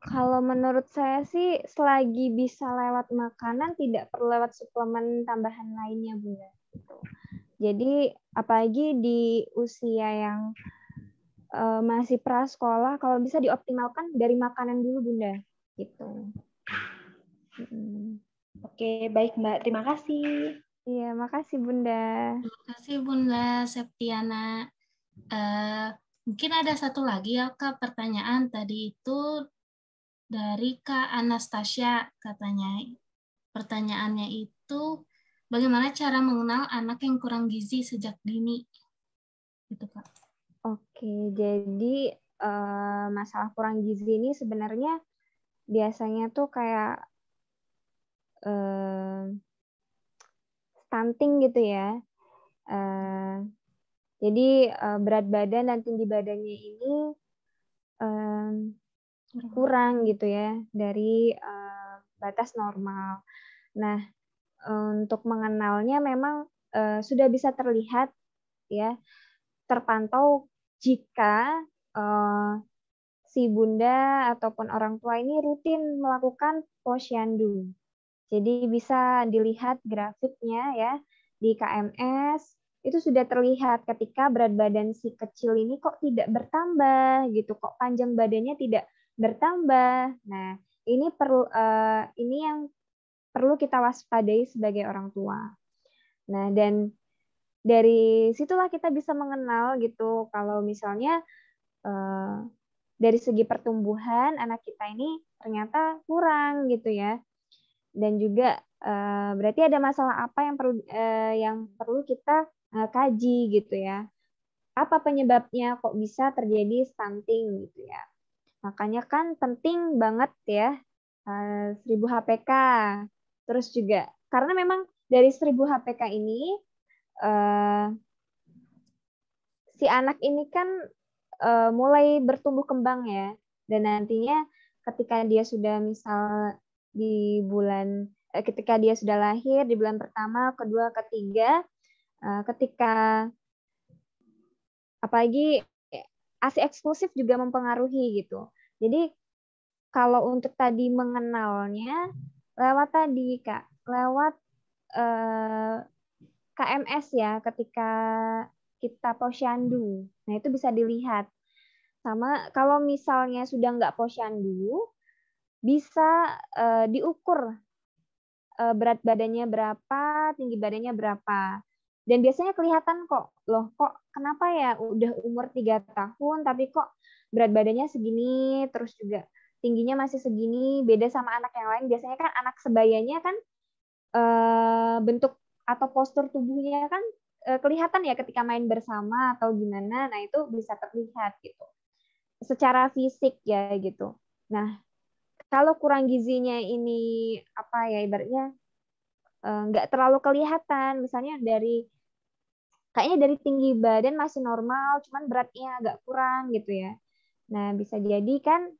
Speaker 2: Kalau menurut saya sih selagi bisa lewat makanan tidak perlu lewat suplemen tambahan lainnya Bunda. Jadi apalagi di usia yang masih prasekolah, kalau bisa dioptimalkan dari makanan dulu Bunda. Gitu.
Speaker 4: Oke, baik Mbak. Terima kasih.
Speaker 2: Iya, makasih Bunda.
Speaker 1: Terima kasih Bunda Septiana. Mungkin ada satu lagi ya Kak, pertanyaan tadi itu dari Kak Anastasia katanya. Pertanyaannya itu bagaimana cara mengenal anak yang kurang gizi sejak dini? Gitu Kak.
Speaker 2: Oke, jadi masalah kurang gizi ini sebenarnya biasanya tuh kayak stunting gitu ya. Jadi berat badan dan tinggi badannya ini kurang gitu ya dari batas normal. Nah, untuk mengenalnya memang sudah bisa terlihat ya, terpantau jika si bunda ataupun orang tua ini rutin melakukan posyandu. Jadi bisa dilihat grafiknya ya di KMS, itu sudah terlihat ketika berat badan si kecil ini kok tidak bertambah gitu, kok panjang badannya tidak bertambah. Nah, ini yang perlu kita waspadai sebagai orang tua. Nah, dan dari situlah kita bisa mengenal gitu kalau misalnya dari segi pertumbuhan anak kita ini ternyata kurang gitu ya. Dan juga berarti ada masalah apa yang perlu kita kaji gitu ya. Apa penyebabnya kok bisa terjadi stunting gitu ya. Makanya kan penting banget ya 1000 HPK. Terus juga karena memang dari 1000 HPK ini si anak ini kan mulai bertumbuh kembang ya, dan nantinya ketika dia sudah misal di bulan ketika dia sudah lahir di bulan pertama, kedua, ketiga, ketika apalagi ASI eksklusif juga mempengaruhi gitu. Jadi kalau untuk tadi mengenalnya lewat tadi Kak, lewat KMS ya, ketika kita posyandu. Nah, itu bisa dilihat. Sama kalau misalnya sudah nggak posyandu, bisa diukur berat badannya berapa, tinggi badannya berapa. Dan biasanya kelihatan kok, loh kok kenapa ya udah umur 3 tahun tapi kok berat badannya segini, terus juga tingginya masih segini, beda sama anak yang lain. Biasanya kan anak sebayanya kan bentuk atau postur tubuhnya kan kelihatan ya ketika main bersama atau gimana, nah itu bisa terlihat gitu secara fisik ya gitu. Nah, kalau kurang gizinya ini apa ya ibaratnya nggak terlalu kelihatan, misalnya kayaknya dari tinggi badan masih normal, cuman beratnya agak kurang gitu ya. Nah, bisa jadi kan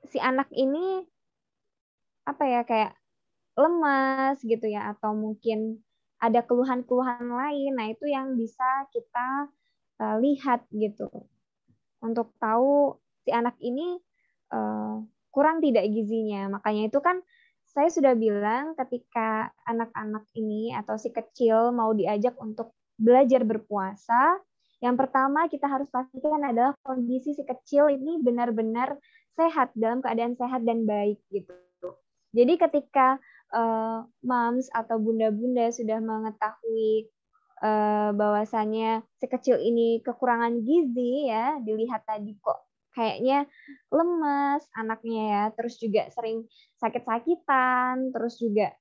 Speaker 2: si anak ini apa ya kayak lemas gitu ya, atau mungkin ada keluhan-keluhan lain. Nah, itu yang bisa kita lihat gitu untuk tahu si anak ini kurang tidak gizinya. Makanya itu kan saya sudah bilang ketika anak-anak ini atau si kecil mau diajak untuk belajar berpuasa, yang pertama kita harus pastikan adalah kondisi si kecil ini benar-benar sehat, dalam keadaan sehat dan baik gitu. Jadi ketika moms atau bunda-bunda sudah mengetahui bahwasannya si kecil ini kekurangan gizi ya, dilihat tadi kok kayaknya lemes anaknya ya, terus juga sering sakit-sakitan, terus juga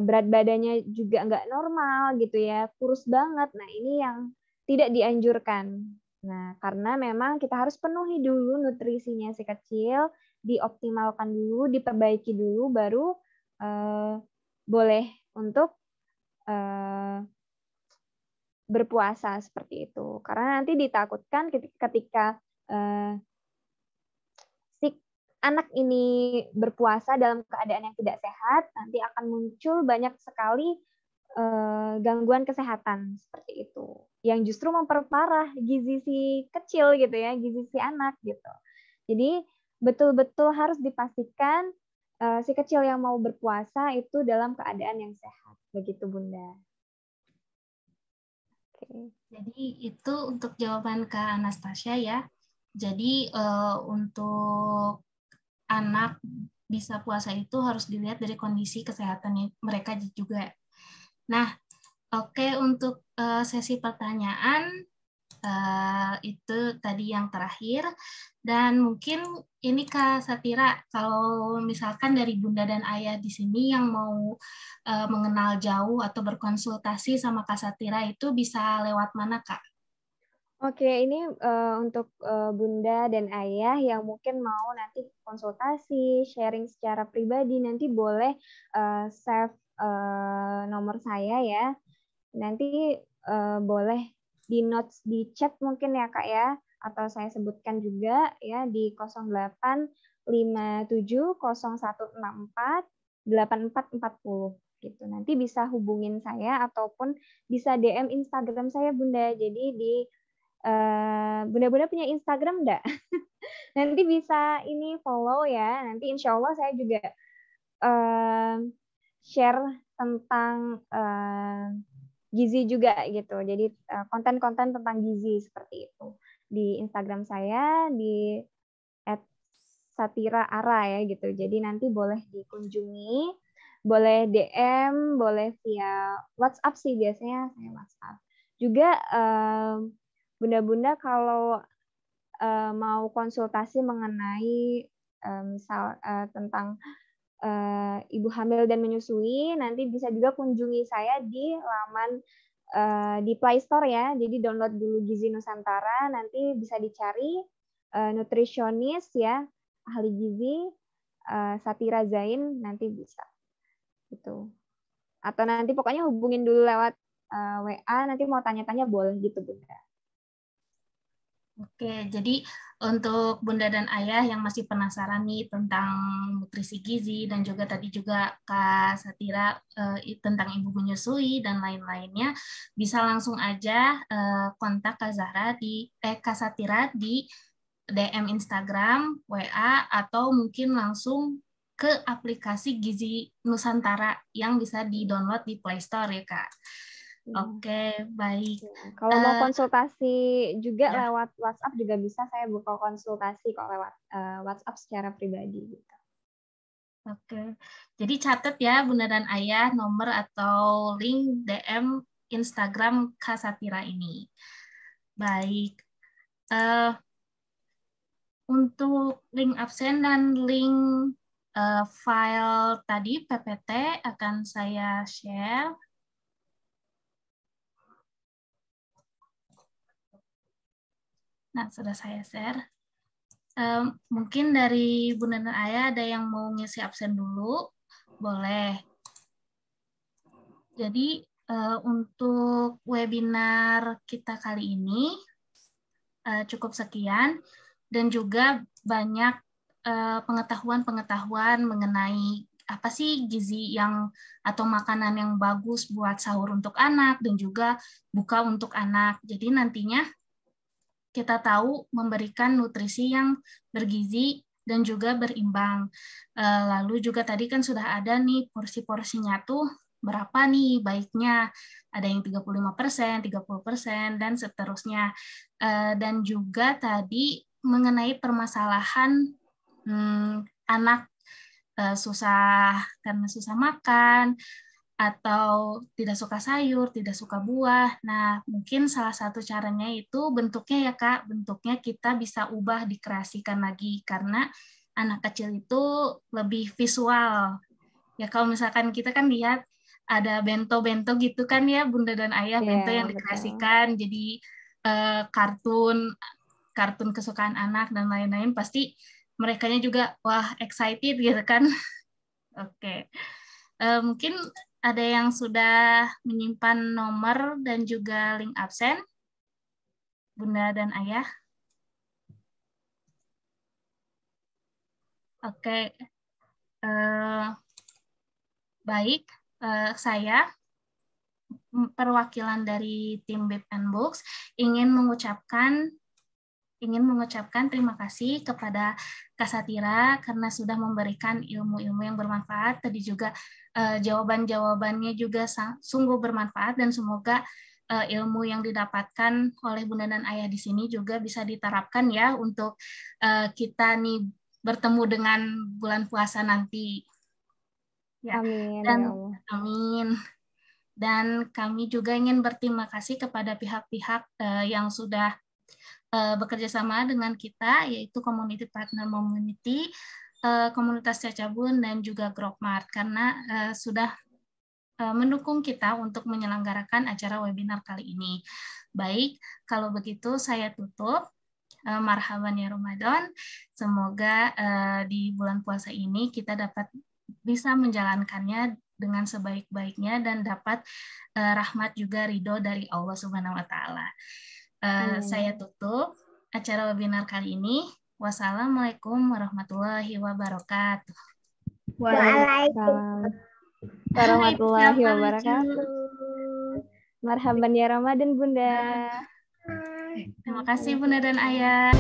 Speaker 2: berat badannya juga nggak normal gitu ya, kurus banget. Nah, ini yang tidak dianjurkan. Nah, karena memang kita harus penuhi dulu nutrisinya si kecil, dioptimalkan dulu, diperbaiki dulu, baru boleh untuk berpuasa seperti itu. Karena nanti ditakutkan ketika si anak ini berpuasa dalam keadaan yang tidak sehat, nanti akan muncul banyak sekali gangguan kesehatan seperti itu, yang justru memperparah gizi si kecil gitu ya, gizi si anak gitu. Jadi betul-betul harus dipastikan si kecil yang mau berpuasa itu dalam keadaan yang sehat, begitu Bunda.
Speaker 1: Jadi itu untuk jawaban Kak Anastasia ya. Jadi untuk anak bisa puasa itu harus dilihat dari kondisi kesehatan mereka juga. Nah, oke, untuk sesi pertanyaan itu tadi yang terakhir. Dan mungkin ini Kak Satira, kalau misalkan dari Bunda dan Ayah di sini yang mau mengenal jauh atau berkonsultasi sama Kak Satira itu bisa lewat mana Kak?
Speaker 2: Oke, ini untuk Bunda dan Ayah yang mungkin mau nanti konsultasi, sharing secara pribadi, nanti boleh save nomor saya ya. Nanti boleh di notes di chat mungkin ya Kak ya, atau saya sebutkan juga ya di 085701648440 gitu. Nanti bisa hubungin saya ataupun bisa DM Instagram saya Bunda. Jadi di Bunda-bunda punya Instagram enggak? Nanti bisa ini follow ya. Nanti insya Allah saya juga share tentang gizi juga gitu. Jadi konten-konten tentang gizi seperti itu di Instagram saya di @satiraara ya gitu. Jadi nanti boleh dikunjungi, boleh DM, boleh via WhatsApp sih biasanya saya WhatsApp. Juga bunda-bunda kalau mau konsultasi mengenai misal tentang ibu hamil dan menyusui, nanti bisa juga kunjungi saya di laman di Play Store ya. Jadi download dulu Gizi Nusantara, nanti bisa dicari nutrisionis ya, ahli gizi Satira Zain, nanti bisa gitu. Atau nanti pokoknya hubungin dulu lewat WA, nanti mau tanya-tanya boleh gitu Bunda.
Speaker 1: Oke, jadi untuk Bunda dan Ayah yang masih penasaran nih tentang nutrisi gizi dan juga tadi juga Kak Satira tentang ibu menyusui dan lain-lainnya, bisa langsung aja kontak Kak Zahra Kak Satira di DM Instagram, WA, atau mungkin langsung ke aplikasi Gizi Nusantara yang bisa di-download di Play Store ya Kak. Oke, baik.
Speaker 2: Kalau mau konsultasi juga
Speaker 1: ya.
Speaker 2: lewat WhatsApp juga bisa, saya buka konsultasi kok lewat WhatsApp secara pribadi gitu.
Speaker 1: Oke, jadi catat ya Bunda dan Ayah nomor atau link DM Instagram Kak Satira ini. Baik, untuk link absen dan link file tadi PPT akan saya share. Nah, sudah saya share. Mungkin dari Bunda dan Ayah ada yang mau ngisi absen dulu, boleh. Jadi untuk webinar kita kali ini cukup sekian, dan juga banyak pengetahuan-pengetahuan mengenai apa sih gizi yang atau makanan yang bagus buat sahur untuk anak dan juga buka untuk anak. Jadi nantinya kita tahu memberikan nutrisi yang bergizi dan juga berimbang. Lalu juga tadi kan sudah ada nih porsi-porsinya tuh berapa nih baiknya. Ada yang 35%, 30%, dan seterusnya. Dan juga tadi mengenai permasalahan anak susah karena susah makan, atau tidak suka sayur, tidak suka buah. Nah, mungkin salah satu caranya itu bentuknya ya Kak, bentuknya kita bisa ubah, dikreasikan lagi, karena anak kecil itu lebih visual. Ya kalau misalkan kita kan lihat ada bento-bento gitu kan ya Bunda dan Ayah, bento yang dikreasikan jadi kartun kesukaan anak dan lain-lain, pasti merekanya juga wah excited gitu kan. Oke. Mungkin ada yang sudah menyimpan nomor dan juga link absen, Bunda dan Ayah? Oke, baik. Saya, perwakilan dari tim Bib and Books, ingin mengucapkan terima kasih kepada Kak Satira karena sudah memberikan ilmu-ilmu yang bermanfaat. Tadi juga jawaban-jawabannya juga sungguh bermanfaat, dan semoga ilmu yang didapatkan oleh Bunda dan Ayah di sini juga bisa diterapkan ya untuk kita nih bertemu dengan bulan puasa nanti. Ya.
Speaker 2: Amin.
Speaker 1: Dan,
Speaker 2: ya Allah.
Speaker 1: Amin. Dan kami juga ingin berterima kasih kepada pihak-pihak yang sudah bekerja sama dengan kita, yaitu Community Partner Community, Komunitas Cacabun, dan juga Grokmart, karena sudah mendukung kita untuk menyelenggarakan acara webinar kali ini. Baik, kalau begitu saya tutup. Marhaban ya Ramadan. Semoga di bulan puasa ini kita dapat bisa menjalankannya dengan sebaik-baiknya dan dapat rahmat juga ridho dari Allah Subhanahu wa taala. Saya tutup acara webinar kali ini. Wassalamualaikum warahmatullahi wabarakatuh.
Speaker 2: Waalaikumsalam warahmatullahi wabarakatuh. Marhaban ya Ramadan Bunda.
Speaker 1: Terima kasih Bunda dan Ayah.